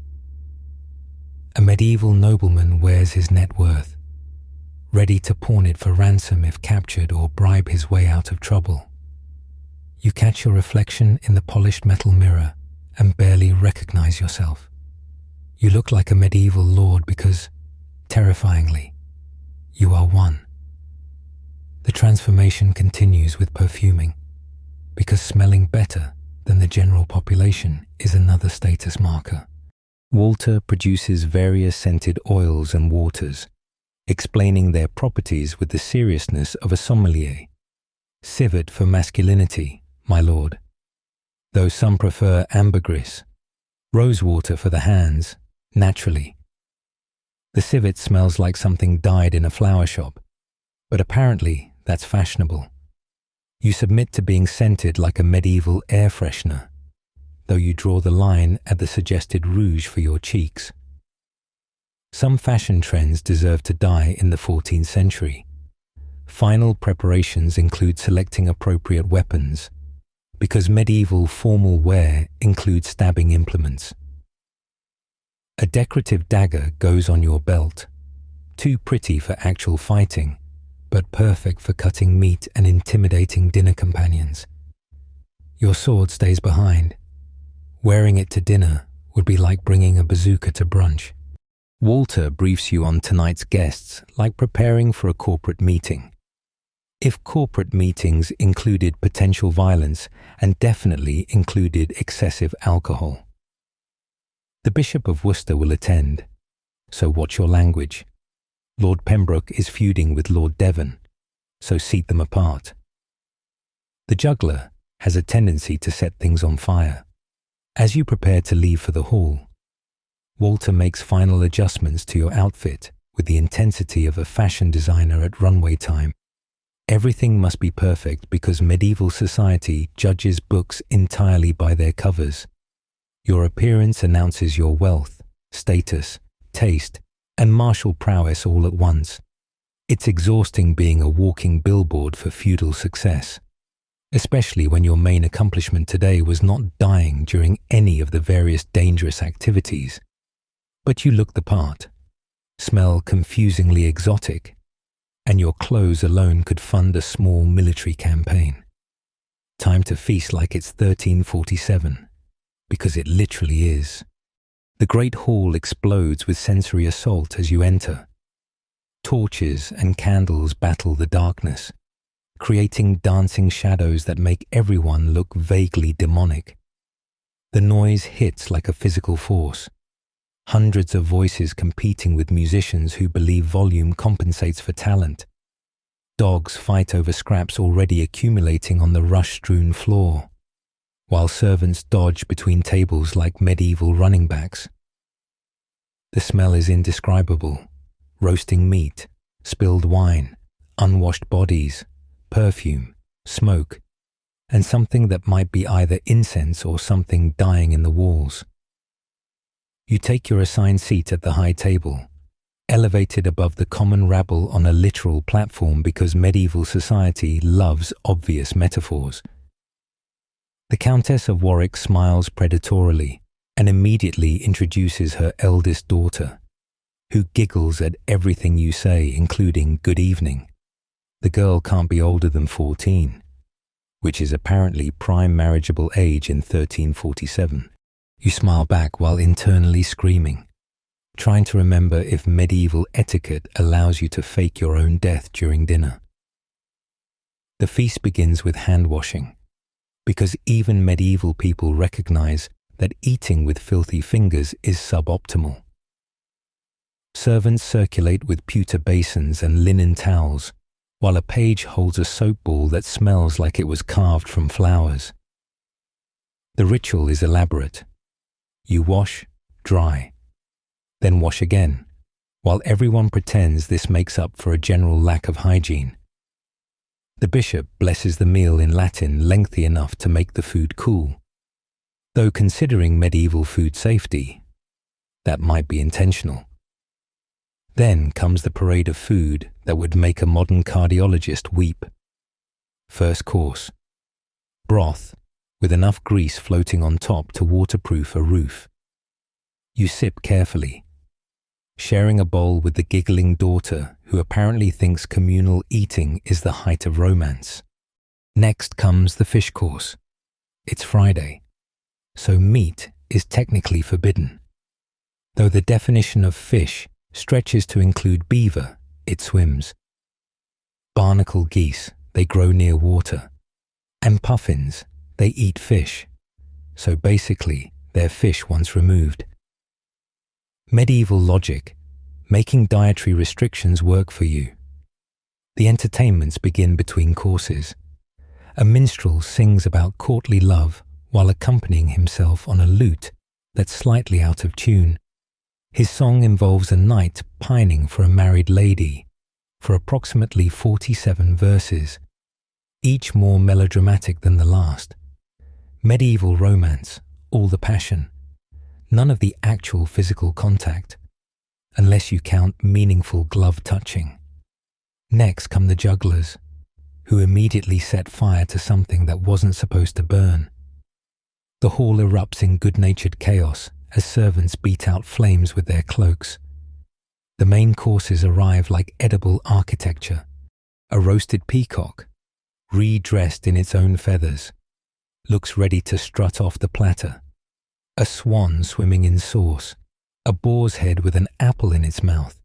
A: A medieval nobleman wears his net worth, ready to pawn it for ransom if captured or bribe his way out of trouble. You catch your reflection in the polished metal mirror and barely recognize yourself. You look like a medieval lord because, terrifyingly, you are one. The transformation continues with perfuming, because smelling better than the general population is another status marker. Walter produces various scented oils and waters, explaining their properties with the seriousness of a sommelier. Civet for masculinity, my lord, though some prefer ambergris. Rosewater for the hands, naturally. The civet smells like something dyed in a flower shop, but apparently that's fashionable. You submit to being scented like a medieval air freshener, though you draw the line at the suggested rouge for your cheeks. Some fashion trends deserve to die in the 14th century. Final preparations include selecting appropriate weapons, because medieval formal wear includes stabbing implements. A decorative dagger goes on your belt, too pretty for actual fighting, but perfect for cutting meat and intimidating dinner companions. Your sword stays behind. Wearing it to dinner would be like bringing a bazooka to brunch. Walter briefs you on tonight's guests like preparing for a corporate meeting. If corporate meetings included potential violence and definitely included excessive alcohol. The Bishop of Worcester will attend, so watch your language. Lord Pembroke is feuding with Lord Devon, so seat them apart. The juggler has a tendency to set things on fire. As you prepare to leave for the hall, Walter makes final adjustments to your outfit with the intensity of a fashion designer at runway time. Everything must be perfect because medieval society judges books entirely by their covers. Your appearance announces your wealth, status, taste, and martial prowess all at once. It's exhausting being a walking billboard for feudal success, especially when your main accomplishment today was not dying during any of the various dangerous activities. But you look the part, smell confusingly exotic, and your clothes alone could fund a small military campaign. Time to feast like it's 1347, because it literally is. The great hall explodes with sensory assault as you enter. Torches and candles battle the darkness, creating dancing shadows that make everyone look vaguely demonic. The noise hits like a physical force. Hundreds of voices competing with musicians who believe volume compensates for talent. Dogs fight over scraps already accumulating on the rush-strewn floor, while servants dodge between tables like medieval running backs. The smell is indescribable. Roasting meat, spilled wine, unwashed bodies, perfume, smoke, and something that might be either incense or something dying in the walls. You take your assigned seat at the high table, elevated above the common rabble on a literal platform because medieval society loves obvious metaphors. The Countess of Warwick smiles predatorily and immediately introduces her eldest daughter, who giggles at everything you say, including good evening. The girl can't be older than 14, which is apparently prime marriageable age in 1347. You smile back while internally screaming, trying to remember if medieval etiquette allows you to fake your own death during dinner. The feast begins with hand washing, because even medieval people recognize that eating with filthy fingers is suboptimal. Servants circulate with pewter basins and linen towels, while a page holds a soap ball that smells like it was carved from flowers. The ritual is elaborate. You wash, dry, then wash again, while everyone pretends this makes up for a general lack of hygiene. The bishop blesses the meal in Latin lengthy enough to make the food cool, though considering medieval food safety, that might be intentional. Then comes the parade of food that would make a modern cardiologist weep. First course: broth, with enough grease floating on top to waterproof a roof. You sip carefully, sharing a bowl with the giggling daughter who apparently thinks communal eating is the height of romance. Next comes the fish course. It's Friday, so meat is technically forbidden. Though the definition of fish stretches to include beaver, it swims. Barnacle geese, they grow near water. And puffins, they eat fish, so basically they're fish once removed. Medieval logic, making dietary restrictions work for you. The entertainments begin between courses. A minstrel sings about courtly love while accompanying himself on a lute that's slightly out of tune. His song involves a knight pining for a married lady for approximately 47 verses, each more melodramatic than the last. Medieval romance, all the passion, none of the actual physical contact, unless you count meaningful glove touching. Next come the jugglers, who immediately set fire to something that wasn't supposed to burn. The hall erupts in good-natured chaos as servants beat out flames with their cloaks. The main courses arrive like edible architecture, A roasted peacock, redressed in its own feathers, looks ready to strut off the platter. A swan swimming in sauce, a boar's head with an apple in its mouth,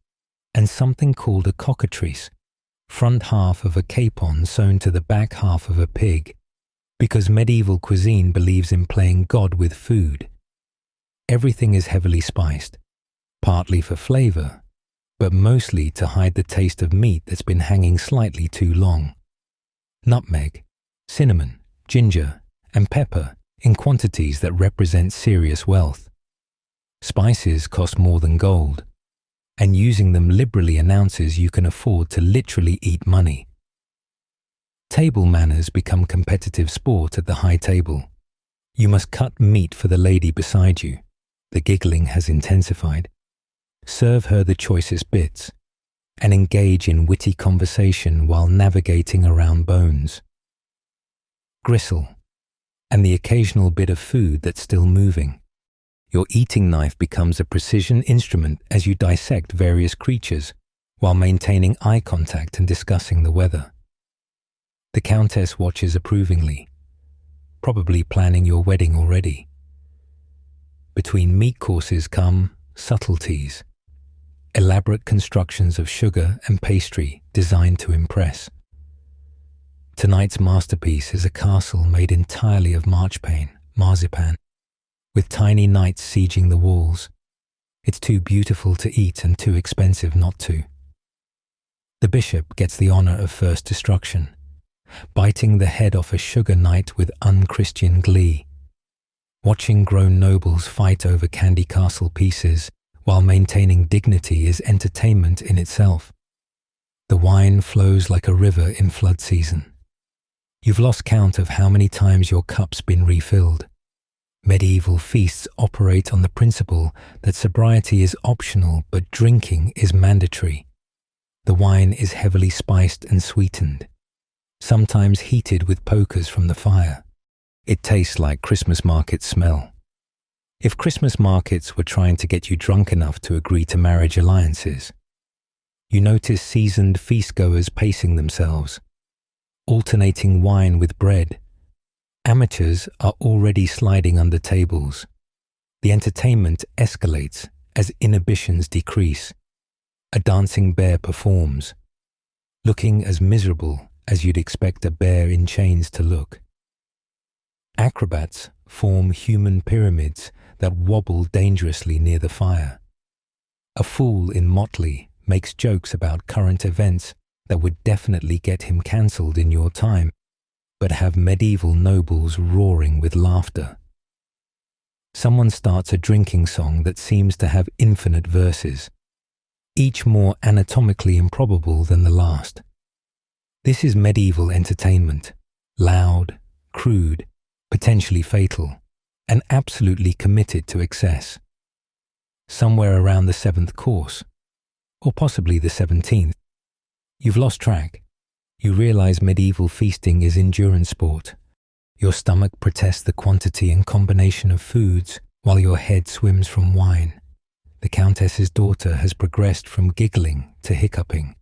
A: and something called a cockatrice, front half of a capon sewn to the back half of a pig, because medieval cuisine believes in playing God with food. Everything is heavily spiced, partly for flavor, but mostly to hide the taste of meat that's been hanging slightly too long. Nutmeg, cinnamon, ginger, and pepper in quantities that represent serious wealth. Spices cost more than gold, and using them liberally announces you can afford to literally eat money. Table manners become competitive sport at the high table. You must cut meat for the lady beside you. The giggling has intensified. Serve her the choicest bits, and engage in witty conversation while navigating around bones. Gristle, and the occasional bit of food that's still moving. Your eating knife becomes a precision instrument as you dissect various creatures while maintaining eye contact and discussing the weather. The Countess watches approvingly, probably planning your wedding already. Between meat courses come subtleties, elaborate constructions of sugar and pastry designed to impress. Tonight's masterpiece is a castle made entirely of marzipan, with tiny knights sieging the walls. It's too beautiful to eat and too expensive not to. The bishop gets the honor of first destruction, biting the head off a sugar knight with unchristian glee. Watching grown nobles fight over candy castle pieces while maintaining dignity is entertainment in itself. The wine flows like a river in flood season. You've lost count of how many times your cup's been refilled. Medieval feasts operate on the principle that sobriety is optional but drinking is mandatory. The wine is heavily spiced and sweetened, sometimes heated with pokers from the fire. It tastes like Christmas market smell. If Christmas markets were trying to get you drunk enough to agree to marriage alliances, you notice seasoned feast-goers pacing themselves, alternating wine with bread. Amateurs are already sliding under tables. The entertainment escalates as inhibitions decrease. A dancing bear performs, looking as miserable as you'd expect a bear in chains to look. Acrobats form human pyramids that wobble dangerously near the fire. A fool in motley makes jokes about current events that would definitely get him cancelled in your time, but have medieval nobles roaring with laughter. Someone starts a drinking song that seems to have infinite verses, each more anatomically improbable than the last. This is medieval entertainment, loud, crude, potentially fatal, and absolutely committed to excess. Somewhere around the 7th course, or possibly the 17th, you've lost track. You realize medieval feasting is endurance sport. Your stomach protests the quantity and combination of foods while your head swims from wine. The Countess's daughter has progressed from giggling to hiccuping,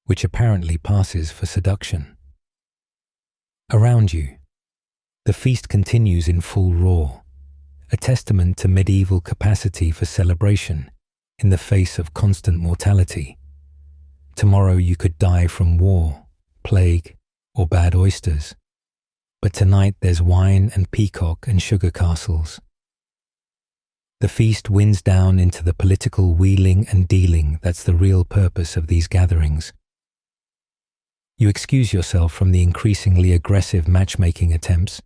A: which apparently passes for seduction. Around you, the feast continues in full roar, a testament to medieval capacity for celebration in the face of constant mortality. Tomorrow you could die from war, plague, or bad oysters. But tonight there's wine and peacock and sugar castles. The feast winds down into the political wheeling and dealing that's the real purpose of these gatherings. You excuse yourself from the increasingly aggressive matchmaking attempts.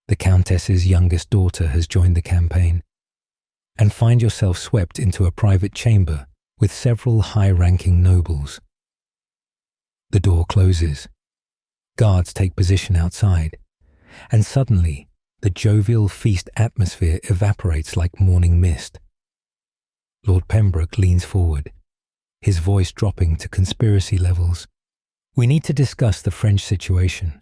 A: The Countess's youngest daughter has joined the campaign, and find yourself swept into a private chamber with several high-ranking nobles. The door closes. Guards take position outside, and suddenly the jovial feast atmosphere evaporates like morning mist. Lord Pembroke leans forward, his voice dropping to conspiracy levels. We need to discuss the French situation.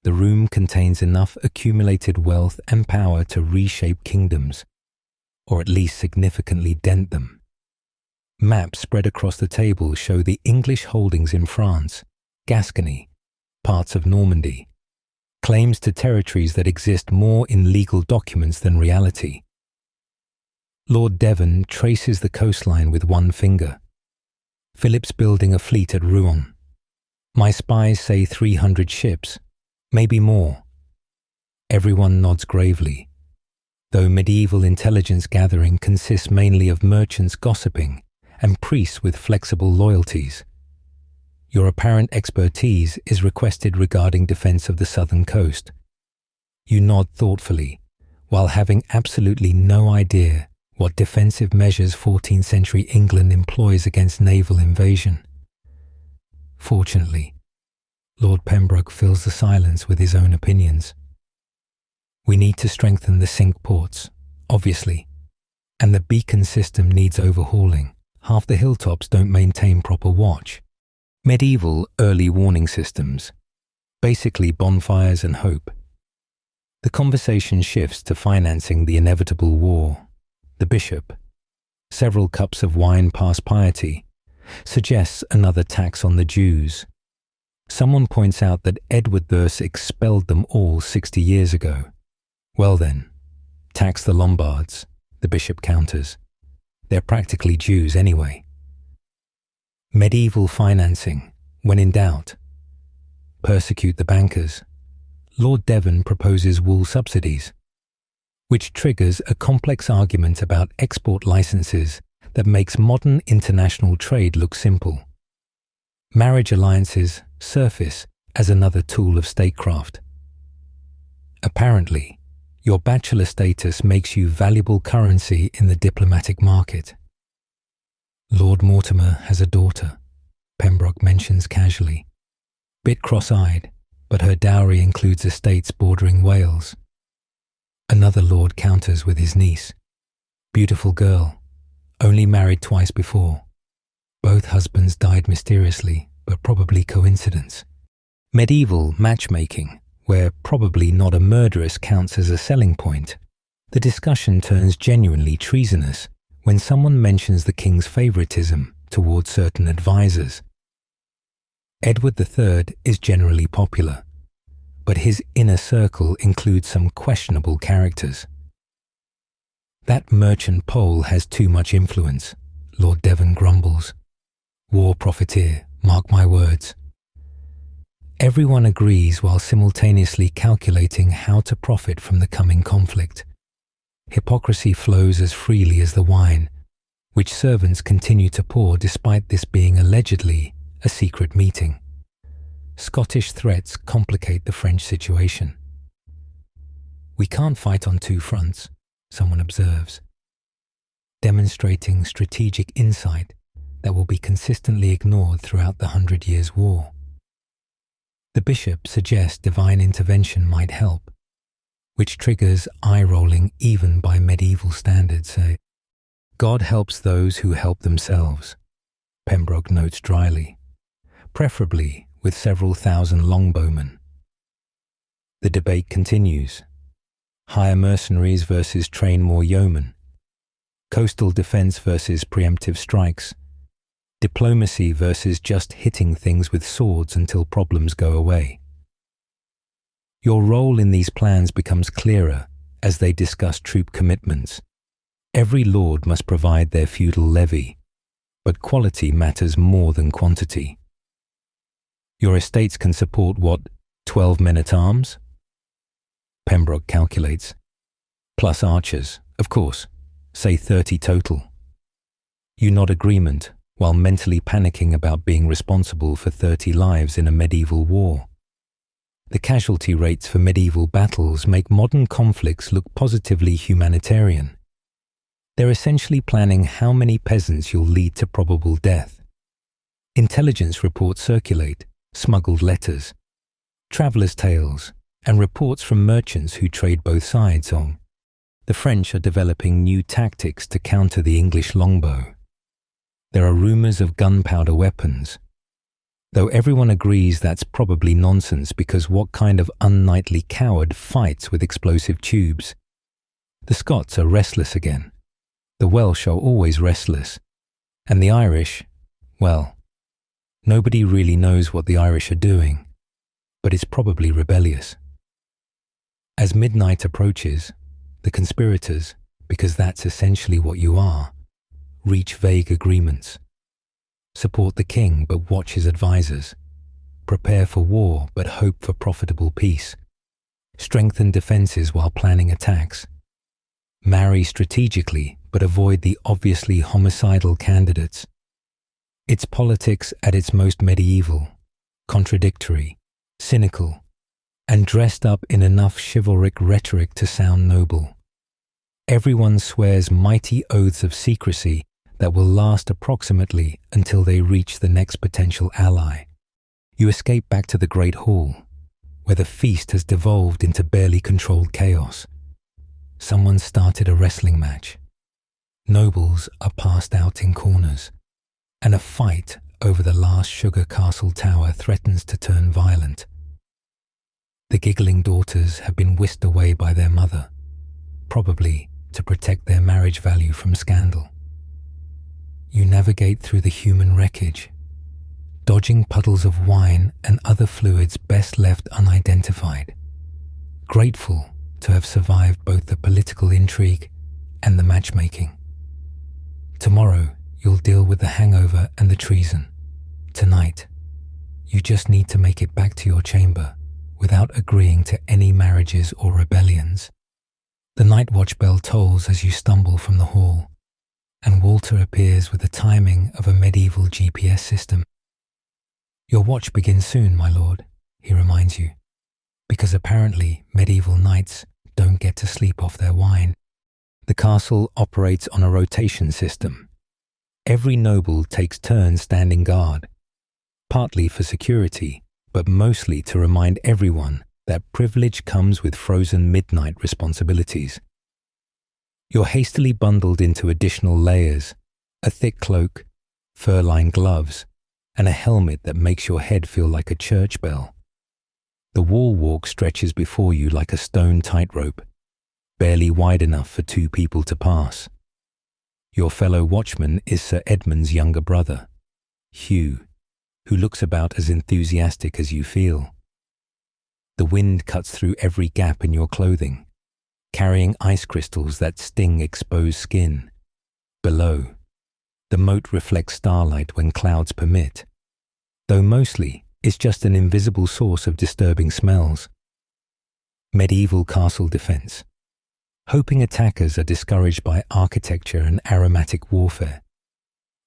A: The room contains enough accumulated wealth and power to reshape kingdoms, or at least significantly dent them. Maps spread across the table show the English holdings in France, Gascony, parts of Normandy, claims to territories that exist more in legal documents than reality. Lord Devon traces the coastline with one finger. Philip's building a fleet at Rouen. My spies say 300 ships, maybe more. Everyone nods gravely, though medieval intelligence gathering consists mainly of merchants gossiping and priests with flexible loyalties. Your apparent expertise is requested regarding defense of the southern coast. You nod thoughtfully, while having absolutely no idea what defensive measures 14th century England employs against naval invasion. Fortunately, Lord Pembroke fills the silence with his own opinions. We need to strengthen the Cinque Ports, obviously, and the beacon system needs overhauling. Half the hilltops don't maintain proper watch. Medieval early warning systems, basically bonfires and hope. The conversation shifts to financing the inevitable war. The bishop, several cups of wine past piety, suggests another tax on the Jews. Someone points out that Edward I expelled them all 60 years ago. Well then, tax the Lombards, the bishop counters. They're practically Jews anyway. Medieval financing, when in doubt. Persecute the bankers. Lord Devon proposes wool subsidies, which triggers a complex argument about export licenses that makes modern international trade look simple. Marriage alliances surface as another tool of statecraft. Apparently, your bachelor status makes you valuable currency in the diplomatic market. Lord Mortimer has a daughter, Pembroke mentions casually. Bit cross-eyed, but her dowry includes estates bordering Wales. Another lord counters with his niece. Beautiful girl, only married twice before. Both husbands died mysteriously, but probably coincidence. Medieval matchmaking, where probably not a murderess counts as a selling point. The discussion turns genuinely treasonous when someone mentions the king's favoritism towards certain advisors. Edward III is generally popular, but his inner circle includes some questionable characters. That merchant Pole has too much influence, Lord Devon grumbles. War profiteer, mark my words. Everyone agrees while simultaneously calculating how to profit from the coming conflict. Hypocrisy flows as freely as the wine, which servants continue to pour despite this being allegedly a secret meeting. Scottish threats complicate the French situation. We can't fight on two fronts, someone observes, demonstrating strategic insight that will be consistently ignored throughout the 100 Years' War. The bishop suggests divine intervention might help, which triggers eye-rolling even by medieval standards. God helps those who help themselves, Pembroke notes dryly, preferably with several thousand longbowmen. The debate continues. Hire mercenaries versus train more yeomen. Coastal defense versus preemptive strikes. Diplomacy versus just hitting things with swords until problems go away. Your role in these plans becomes clearer as they discuss troop commitments. Every lord must provide their feudal levy, but quality matters more than quantity. Your estates can support what, 12 men-at-arms? Pembroke calculates. Plus archers, of course, say 30 total. You nod agreement while mentally panicking about being responsible for 30 lives in a medieval war. The casualty rates for medieval battles make modern conflicts look positively humanitarian. They're essentially planning how many peasants you'll lead to probable death. Intelligence reports circulate, smuggled letters, travelers' tales, and reports from merchants who trade both sides on. The French are developing new tactics to counter the English longbow. There are rumours of gunpowder weapons, though everyone agrees that's probably nonsense because what kind of unknightly coward fights with explosive tubes? The Scots are restless again. The Welsh are always restless. And the Irish, well, Nobody really knows what the Irish are doing, but it's probably rebellious. As midnight approaches, the conspirators, because that's essentially what you are, reach vague agreements. Support the king but watch his advisors. Prepare for war but hope for profitable peace. Strengthen defenses while planning attacks. Marry strategically but avoid the obviously homicidal candidates. It's politics at its most medieval, contradictory, cynical, and dressed up in enough chivalric rhetoric to sound noble. Everyone swears mighty oaths of secrecy that will last approximately until they reach the next potential ally. You escape back to the Great Hall, where the feast has devolved into barely controlled chaos. Someone started a wrestling match. Nobles are passed out in corners, and a fight over the last sugar castle tower threatens to turn violent. The giggling daughters have been whisked away by their mother, probably to protect their marriage value from scandal. You navigate through the human wreckage, dodging puddles of wine and other fluids best left unidentified, grateful to have survived both the political intrigue and the matchmaking. Tomorrow, you'll deal with the hangover and the treason. Tonight, you just need to make it back to your chamber without agreeing to any marriages or rebellions. The night watch bell tolls as you stumble from the hall, and Walter appears with the timing of a medieval GPS system. Your watch begins soon, my lord, he reminds you, because apparently medieval knights don't get to sleep off their wine. The castle operates on a rotation system. Every noble takes turns standing guard, partly for security, but mostly to remind everyone that privilege comes with frozen midnight responsibilities. You're hastily bundled into additional layers, a thick cloak, fur-lined gloves, and a helmet that makes your head feel like a church bell. The wall walk stretches before you like a stone tightrope, barely wide enough for two people to pass. Your fellow watchman is Sir Edmund's younger brother, Hugh, who looks about as enthusiastic as you feel. The wind cuts through every gap in your clothing, carrying ice crystals that sting exposed skin. Below, the moat reflects starlight when clouds permit, though mostly it's just an invisible source of disturbing smells. Medieval castle defense. Hoping attackers are discouraged by architecture and aromatic warfare.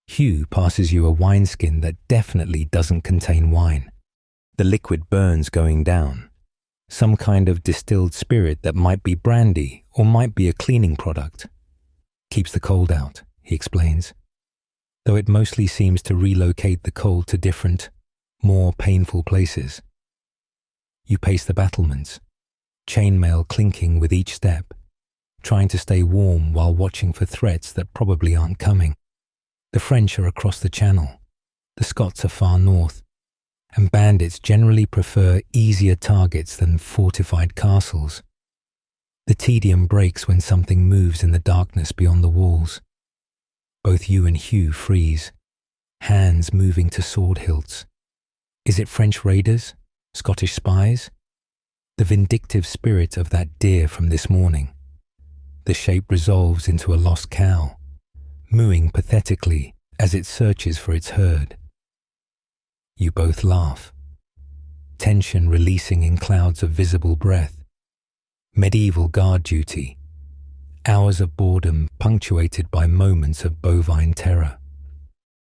A: Hugh passes you a wineskin that definitely doesn't contain wine. The liquid burns going down. Some kind of distilled spirit that might be brandy or might be a cleaning product. Keeps the cold out, he explains, though it mostly seems to relocate the cold to different, more painful places. You pace the battlements, chainmail clinking with each step, trying to stay warm while watching for threats that probably aren't coming. The French are across the channel, the Scots are far north, and bandits generally prefer easier targets than fortified castles. The tedium breaks when something moves in the darkness beyond the walls. Both you and Hugh freeze, hands moving to sword hilts. Is it French raiders? Scottish spies? The vindictive spirit of that deer from this morning. The shape resolves into a lost cow, mooing pathetically as it searches for its herd. You both laugh, tension releasing in clouds of visible breath. Medieval guard duty, hours of boredom punctuated by moments of bovine terror.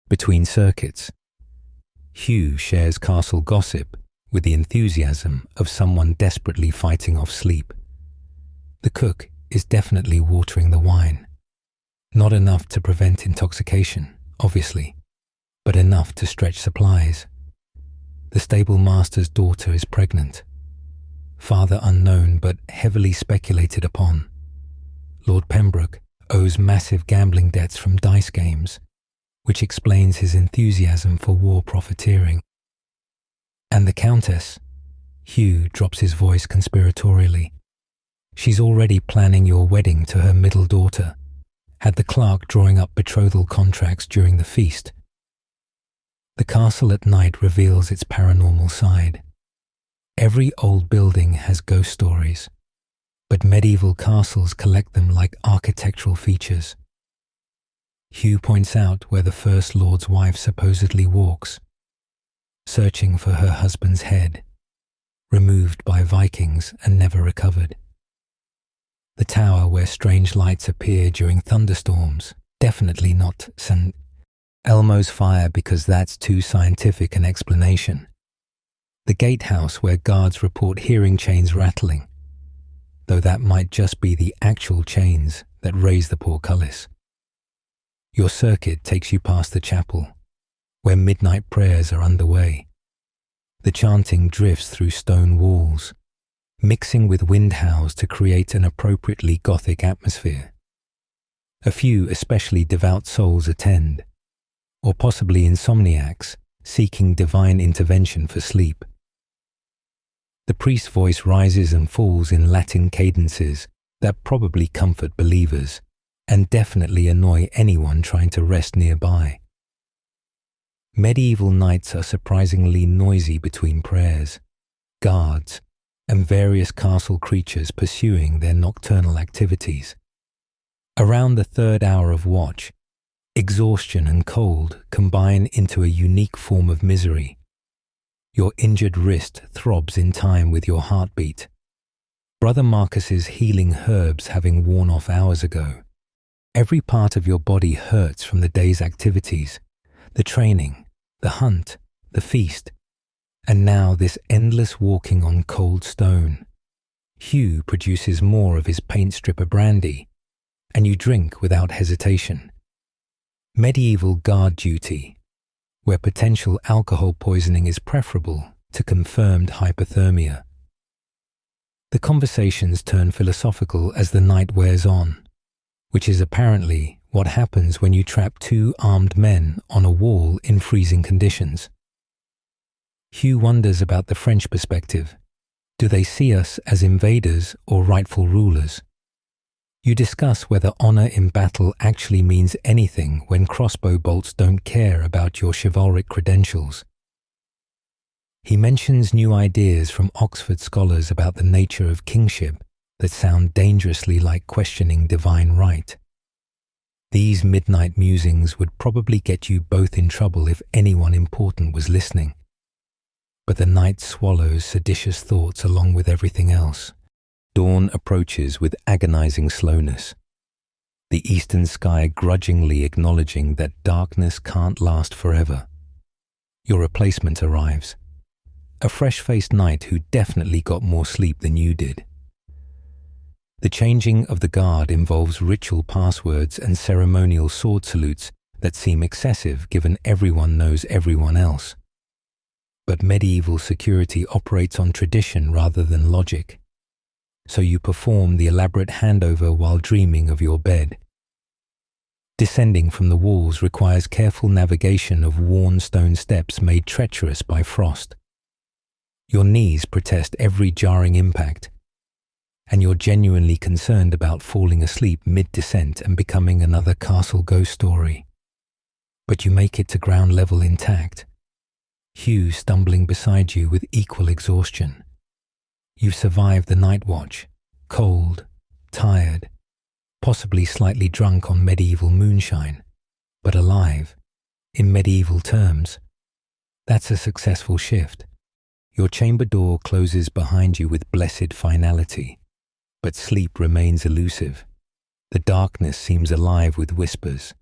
A: Between circuits, Hugh shares castle gossip with the enthusiasm of someone desperately fighting off sleep. The cook is definitely watering the wine. Not enough to prevent intoxication, obviously, but enough to stretch supplies. The stable master's daughter is pregnant. Father unknown but heavily speculated upon. Lord Pembroke owes massive gambling debts from dice games, which explains his enthusiasm for war profiteering. And the Countess, Hugh drops his voice conspiratorially. She's already planning your wedding to her middle daughter, had the clerk drawing up betrothal contracts during the feast. The castle at night reveals its paranormal side. Every old building has ghost stories, but medieval castles collect them like architectural features. Hugh points out where the First Lord's wife supposedly walks, searching for her husband's head, removed by Vikings and never recovered. The tower where strange lights appear during thunderstorms, definitely not St. Elmo's fire because that's too scientific an explanation. The gatehouse where guards report hearing chains rattling, though that might just be the actual chains that raise the portcullis. Your circuit takes you past the chapel, where midnight prayers are underway. The chanting drifts through stone walls, mixing with wind howls to create an appropriately Gothic atmosphere. A few especially devout souls attend, or possibly insomniacs seeking divine intervention for sleep. The priest's voice rises and falls in Latin cadences that probably comfort believers and definitely annoy anyone trying to rest nearby. Medieval nights are surprisingly noisy between prayers, guards, and various castle creatures pursuing their nocturnal activities. Around the third hour of watch, exhaustion and cold combine into a unique form of misery. Your injured wrist throbs in time with your heartbeat. Brother Marcus's healing herbs having worn off hours ago. Every part of your body hurts from the day's activities, the training, the hunt, the feast, and now this endless walking on cold stone. Hugh produces more of his paint stripper brandy, and you drink without hesitation. Medieval guard duty, where potential alcohol poisoning is preferable to confirmed hypothermia. The conversations turn philosophical as the night wears on, which is apparently what happens when you trap two armed men on a wall in freezing conditions. Hugh wonders about the French perspective. Do they see us as invaders or rightful rulers? You discuss whether honor in battle actually means anything when crossbow bolts don't care about your chivalric credentials. He mentions new ideas from Oxford scholars about the nature of kingship that sound dangerously like questioning divine right. These midnight musings would probably get you both in trouble if anyone important was listening. But the night swallows seditious thoughts along with everything else. Dawn approaches with agonizing slowness, the eastern sky grudgingly acknowledging that darkness can't last forever. Your replacement arrives, a fresh-faced knight who definitely got more sleep than you did. The changing of the guard involves ritual passwords and ceremonial sword salutes that seem excessive given everyone knows everyone else. But medieval security operates on tradition rather than logic, so you perform the elaborate handover while dreaming of your bed. Descending from the walls requires careful navigation of worn stone steps made treacherous by frost. Your knees protest every jarring impact, and you're genuinely concerned about falling asleep mid-descent and becoming another castle ghost story. But you make it to ground level intact, Hugh stumbling beside you with equal exhaustion. You've survived the night watch, cold, tired, possibly slightly drunk on medieval moonshine, but alive, in medieval terms. That's a successful shift. Your chamber door closes behind you with blessed finality, but sleep remains elusive. The darkness seems alive with whispers.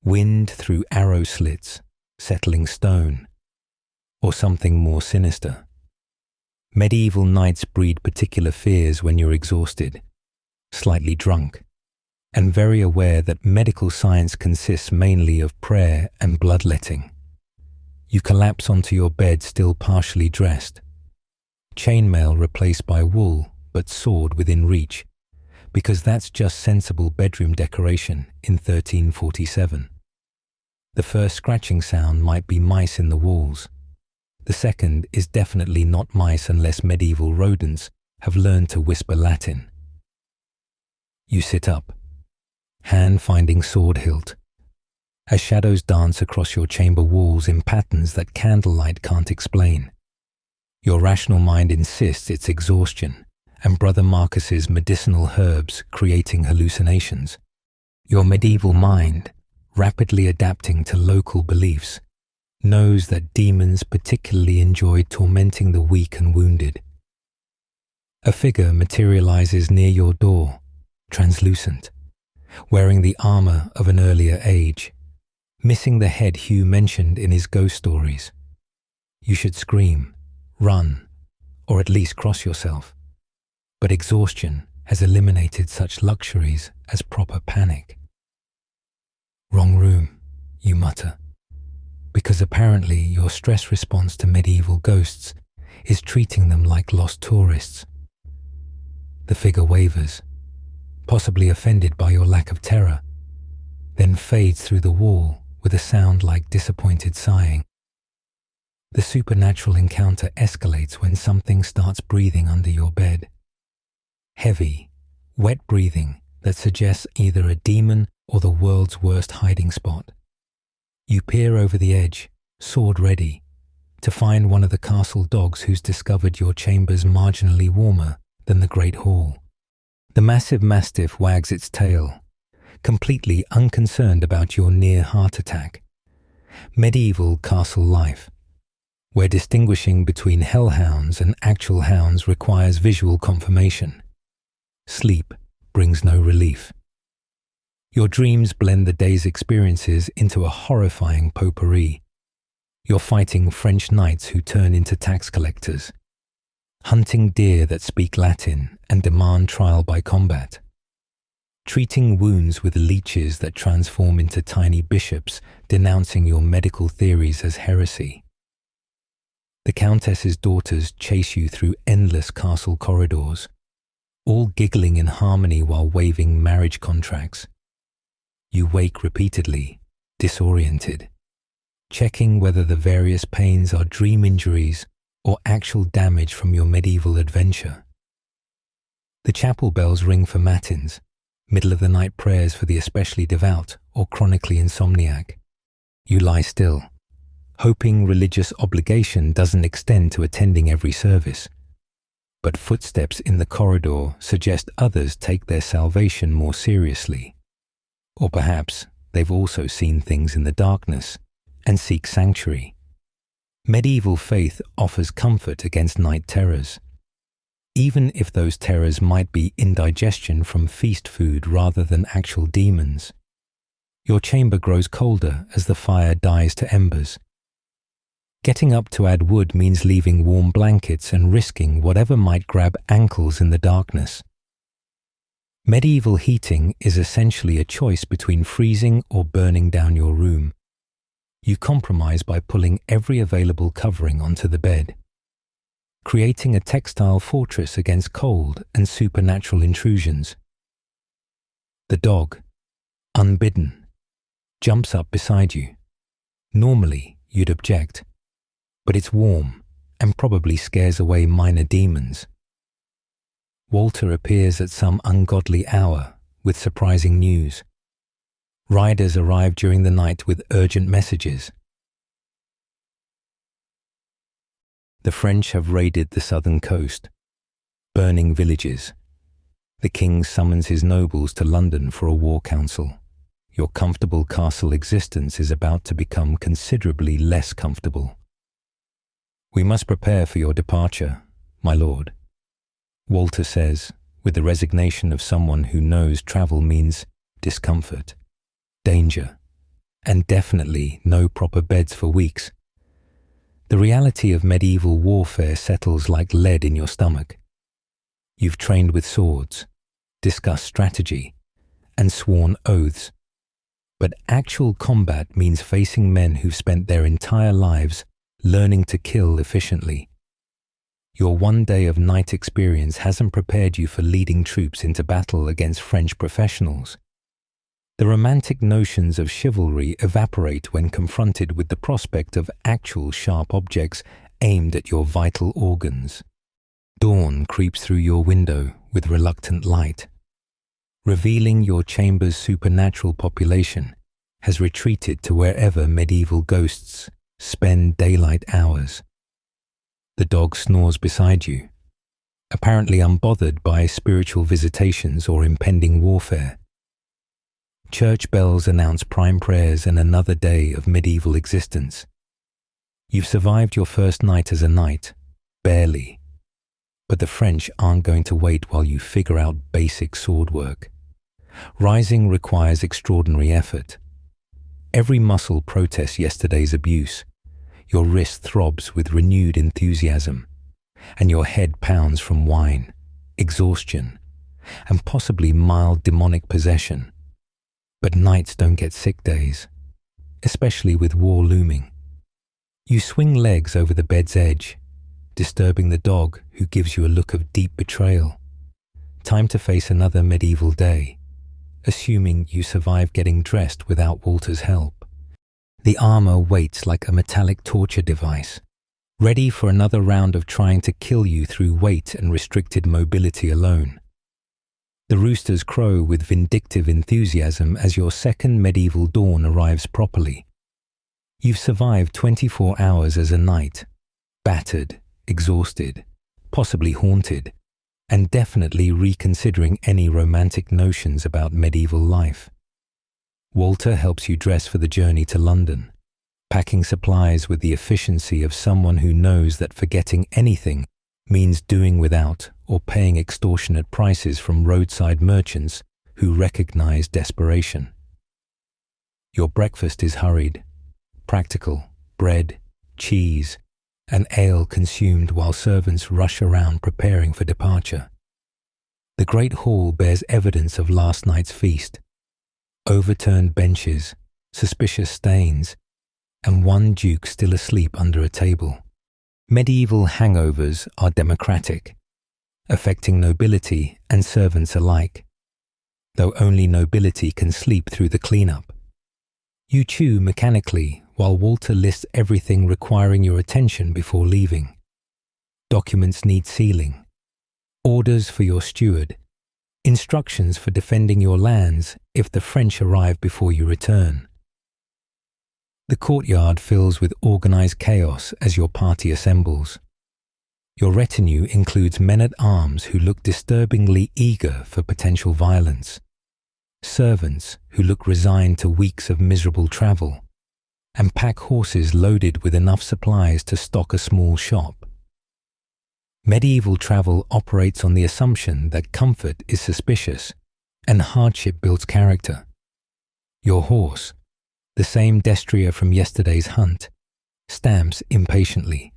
A: Wind through arrow slits, settling stone, or something more sinister. Medieval nights breed particular fears when you're exhausted, slightly drunk, and very aware that medical science consists mainly of prayer and bloodletting. You collapse onto your bed still partially dressed, chainmail replaced by wool but sword within reach, because that's just sensible bedroom decoration in 1347. The first scratching sound might be mice in the walls. The second is definitely not mice unless medieval rodents have learned to whisper Latin. You sit up, hand finding sword hilt, as shadows dance across your chamber walls in patterns that candlelight can't explain. Your rational mind insists it's exhaustion, and Brother Marcus's medicinal herbs creating hallucinations. Your medieval mind, rapidly adapting to local beliefs, knows that demons particularly enjoy tormenting the weak and wounded. A figure materializes near your door, translucent, wearing the armor of an earlier age, missing the head Hugh mentioned in his ghost stories. You should scream, run, or at least cross yourself. But exhaustion has eliminated such luxuries as proper panic. Wrong room, you mutter, because apparently your stress response to medieval ghosts is treating them like lost tourists. The figure wavers, possibly offended by your lack of terror, then fades through the wall with a sound like disappointed sighing. The supernatural encounter escalates when something starts breathing under your bed. Heavy, wet breathing that suggests either a demon or the world's worst hiding spot. You peer over the edge, sword ready, to find one of the castle dogs who's discovered your chambers marginally warmer than the Great Hall. The massive mastiff wags its tail, completely unconcerned about your near heart attack. Medieval castle life, where distinguishing between hellhounds and actual hounds requires visual confirmation. Sleep brings no relief. Your dreams blend the day's experiences into a horrifying potpourri. You're fighting French knights who turn into tax collectors, hunting deer that speak Latin and demand trial by combat, treating wounds with leeches that transform into tiny bishops, denouncing your medical theories as heresy. The Countess's daughters chase you through endless castle corridors, all giggling in harmony while waving marriage contracts. You wake repeatedly, disoriented, checking whether the various pains are dream injuries or actual damage from your medieval adventure. The chapel bells ring for matins, middle-of-the-night prayers for the especially devout or chronically insomniac. You lie still, hoping religious obligation doesn't extend to attending every service. But footsteps in the corridor suggest others take their salvation more seriously. Or perhaps they've also seen things in the darkness and seek sanctuary. Medieval faith offers comfort against night terrors, even if those terrors might be indigestion from feast food rather than actual demons. Your chamber grows colder as the fire dies to embers. Getting up to add wood means leaving warm blankets and risking whatever might grab ankles in the darkness. Medieval heating is essentially a choice between freezing or burning down your room. You compromise by pulling every available covering onto the bed, creating a textile fortress against cold and supernatural intrusions. The dog, unbidden, jumps up beside you. Normally, you'd object, but it's warm and probably scares away minor demons. Walter appears at some ungodly hour with surprising news. Riders arrive during the night with urgent messages. The French have raided the southern coast, burning villages. The king summons his nobles to London for a war council. Your comfortable castle existence is about to become considerably less comfortable. We must prepare for your departure, my lord, Walter says, with the resignation of someone who knows travel means discomfort, danger, and definitely no proper beds for weeks. The reality of medieval warfare settles like lead in your stomach. You've trained with swords, discussed strategy, and sworn oaths. But actual combat means facing men who've spent their entire lives learning to kill efficiently. Your one day of night experience hasn't prepared you for leading troops into battle against French professionals. The romantic notions of chivalry evaporate when confronted with the prospect of actual sharp objects aimed at your vital organs. Dawn creeps through your window with reluctant light, revealing your chamber's supernatural population has retreated to wherever medieval ghosts spend daylight hours. The dog snores beside you, apparently unbothered by spiritual visitations or impending warfare. Church bells announce prime prayers and another day of medieval existence. You've survived your first night as a knight, barely. But the French aren't going to wait while you figure out basic sword work. Rising requires extraordinary effort. Every muscle protests yesterday's abuse. Your wrist throbs with renewed enthusiasm, and your head pounds from wine, exhaustion, and possibly mild demonic possession. But knights don't get sick days, especially with war looming. You swing legs over the bed's edge, disturbing the dog who gives you a look of deep betrayal. Time to face another medieval day, assuming you survive getting dressed without Walter's help. The armor waits like a metallic torture device, ready for another round of trying to kill you through weight and restricted mobility alone. The roosters crow with vindictive enthusiasm as your second medieval dawn arrives properly. You've survived 24 hours as a knight, battered, exhausted, possibly haunted, and definitely reconsidering any romantic notions about medieval life. Walter helps you dress for the journey to London, packing supplies with the efficiency of someone who knows that forgetting anything means doing without or paying extortionate prices from roadside merchants who recognize desperation. Your breakfast is hurried, practical, bread, cheese, and ale consumed while servants rush around preparing for departure. The great hall bears evidence of last night's feast. Overturned benches, suspicious stains, and one duke still asleep under a table. Medieval hangovers are democratic, affecting nobility and servants alike, though only nobility can sleep through the cleanup. You chew mechanically while Walter lists everything requiring your attention before leaving. Documents need sealing, orders for your steward, instructions for defending your lands if the French arrive before you return. The courtyard fills with organized chaos as your party assembles. Your retinue includes men-at-arms who look disturbingly eager for potential violence, servants who look resigned to weeks of miserable travel, and pack horses loaded with enough supplies to stock a small shop. Medieval travel operates on the assumption that comfort is suspicious and hardship builds character. Your horse, the same destrier from yesterday's hunt, stamps impatiently,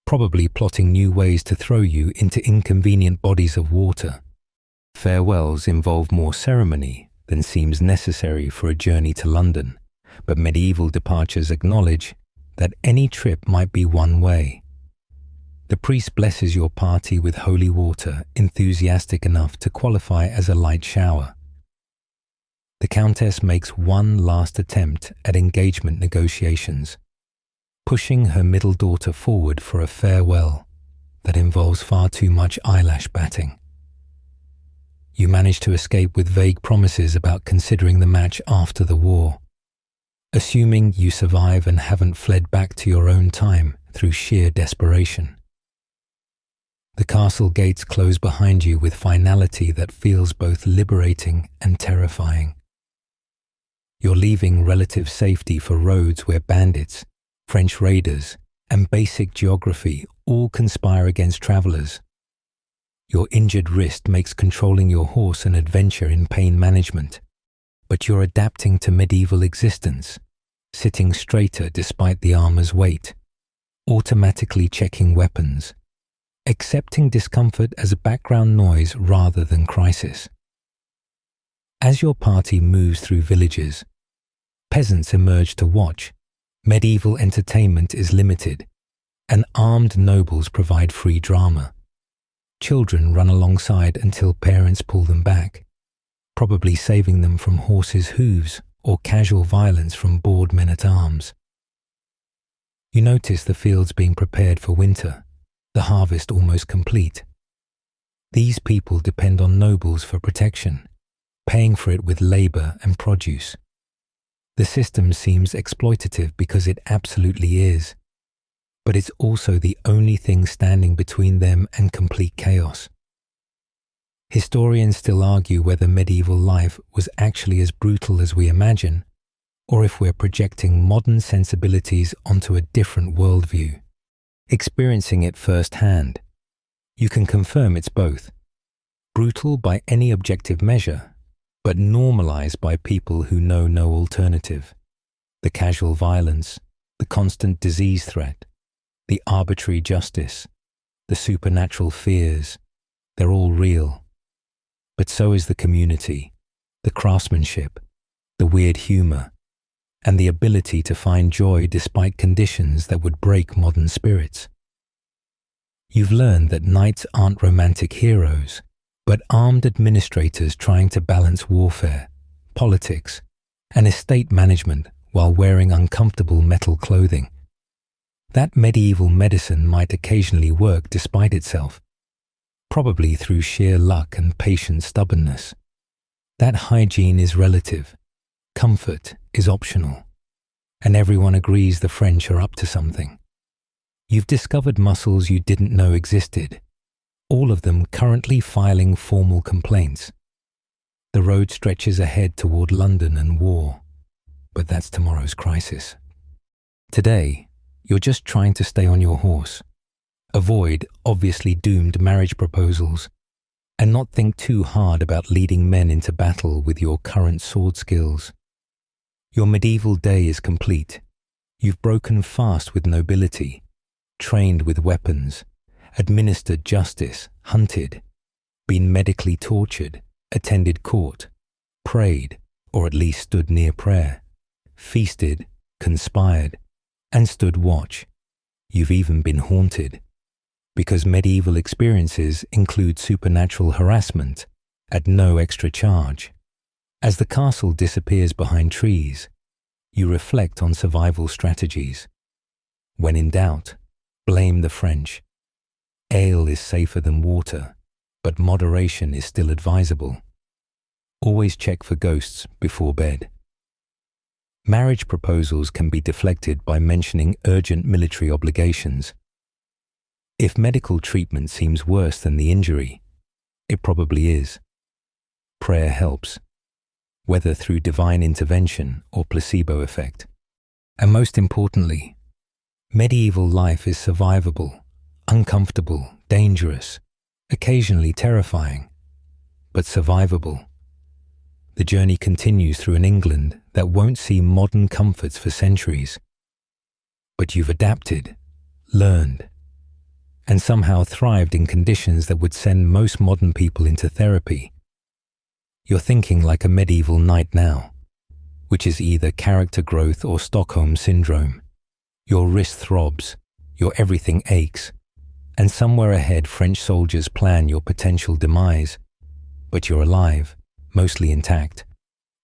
A: probably plotting new ways to throw you into inconvenient bodies of water. Farewells involve more ceremony than seems necessary for a journey to London, but medieval departures acknowledge that any trip might be one way. The priest blesses your party with holy water enthusiastic enough to qualify as a light shower. The Countess makes one last attempt at engagement negotiations, pushing her middle daughter forward for a farewell that involves far too much eyelash batting. You manage to escape with vague promises about considering the match after the war, assuming you survive and haven't fled back to your own time through sheer desperation. The castle gates close behind you with finality that feels both liberating and terrifying. You're leaving relative safety for roads where bandits, French raiders, and basic geography all conspire against travelers. Your injured wrist makes controlling your horse an adventure in pain management, but you're adapting to medieval existence, sitting straighter despite the armor's weight, automatically checking weapons, accepting discomfort as a background noise rather than crisis. As your party moves through villages, peasants emerge to watch. Medieval entertainment is limited, and armed nobles provide free drama. Children run alongside until parents pull them back, probably saving them from horses' hooves or casual violence from bored men-at-arms. You notice the fields being prepared for winter, the harvest almost complete. These people depend on nobles for protection, paying for it with labor and produce. The system seems exploitative because it absolutely is, but it's also the only thing standing between them and complete chaos. Historians still argue whether medieval life was actually as brutal as we imagine, or if we're projecting modern sensibilities onto a different worldview. Experiencing it firsthand, you can confirm it's both. Brutal by any objective measure, but normalized by people who know no alternative. The casual violence, the constant disease threat, the arbitrary justice, the supernatural fears, they're all real. But so is the community, the craftsmanship, the weird humor, and the ability to find joy despite conditions that would break modern spirits. You've learned that knights aren't romantic heroes, but armed administrators trying to balance warfare, politics, and estate management while wearing uncomfortable metal clothing. That medieval medicine might occasionally work despite itself, probably through sheer luck and patient stubbornness. That hygiene is relative, comfort is optional, and everyone agrees the French are up to something. You've discovered muscles you didn't know existed, all of them currently filing formal complaints. The road stretches ahead toward London and war, but that's tomorrow's crisis. Today, you're just trying to stay on your horse, avoid obviously doomed marriage proposals, and not think too hard about leading men into battle with your current sword skills. Your medieval day is complete. You've broken fast with nobility, trained with weapons, administered justice, hunted, been medically tortured, attended court, prayed, or at least stood near prayer, feasted, conspired, and stood watch. You've even been haunted, because medieval experiences include supernatural harassment at no extra charge. As the castle disappears behind trees, you reflect on survival strategies. When in doubt, blame the French. Ale is safer than water, but moderation is still advisable. Always check for ghosts before bed. Marriage proposals can be deflected by mentioning urgent military obligations. If medical treatment seems worse than the injury, it probably is. Prayer helps, whether through divine intervention or placebo effect. And most importantly, medieval life is survivable, uncomfortable, dangerous, occasionally terrifying, but survivable. The journey continues through an England that won't see modern comforts for centuries. But you've adapted, learned, and somehow thrived in conditions that would send most modern people into therapy. You're thinking like a medieval knight now, which is either character growth or Stockholm syndrome. Your wrist throbs, your everything aches, and somewhere ahead French soldiers plan your potential demise. But you're alive, mostly intact,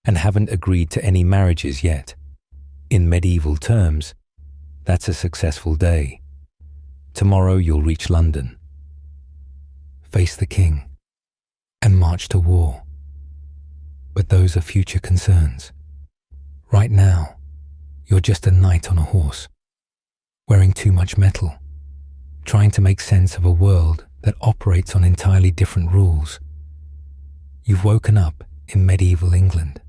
A: and haven't agreed to any marriages yet. In medieval terms, that's a successful day. Tomorrow you'll reach London, face the king, and march to war. But those are future concerns. Right now, you're just a knight on a horse, wearing too much metal, trying to make sense of a world that operates on entirely different rules. You've woken up in medieval England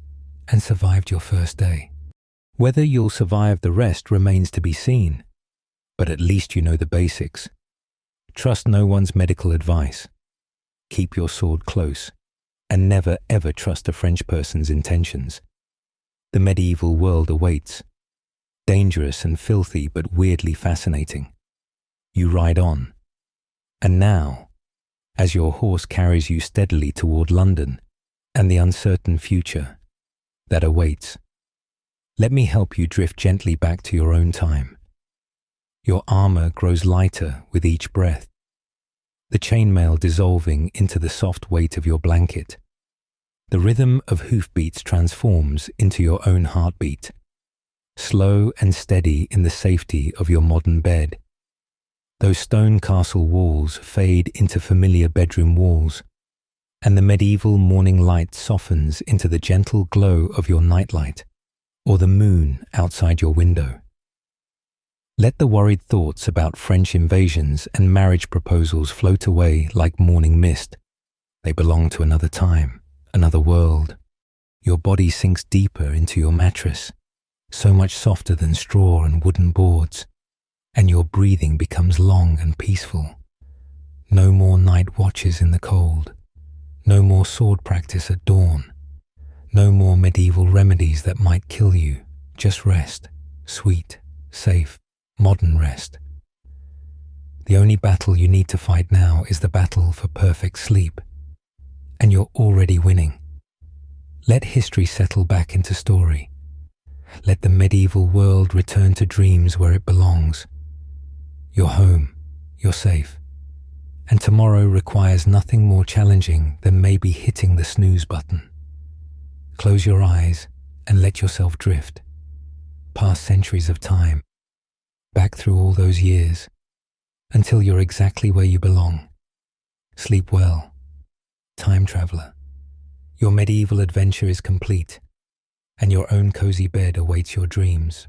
A: and survived your first day. Whether you'll survive the rest remains to be seen, but at least you know the basics. Trust no one's medical advice. Keep your sword close, and never ever trust a French person's intentions. The medieval world awaits, dangerous and filthy but weirdly fascinating. You ride on, and now, as your horse carries you steadily toward London and the uncertain future that awaits, let me help you drift gently back to your own time. Your armor grows lighter with each breath, the chainmail dissolving into the soft weight of your blanket. The rhythm of hoofbeats transforms into your own heartbeat, slow and steady in the safety of your modern bed. Those stone castle walls fade into familiar bedroom walls, and the medieval morning light softens into the gentle glow of your nightlight. or the moon outside your window. Let the worried thoughts about French invasions and marriage proposals float away like morning mist. They belong to another time, another world. Your body sinks deeper into your mattress, so much softer than straw and wooden boards, and your breathing becomes long and peaceful. No more night watches in the cold. No more sword practice at dawn. No more medieval remedies that might kill you. Just rest, sweet, safe, modern rest. The only battle you need to fight now is the battle for perfect sleep. And you're already winning. Let history settle back into story. Let the medieval world return to dreams where it belongs. You're home, you're safe. And tomorrow requires nothing more challenging than maybe hitting the snooze button. Close your eyes and let yourself drift. Past centuries of time. Back through all those years. Until you're exactly where you belong. Sleep well. Time traveler. Your medieval adventure is complete, and your own cozy bed awaits your dreams.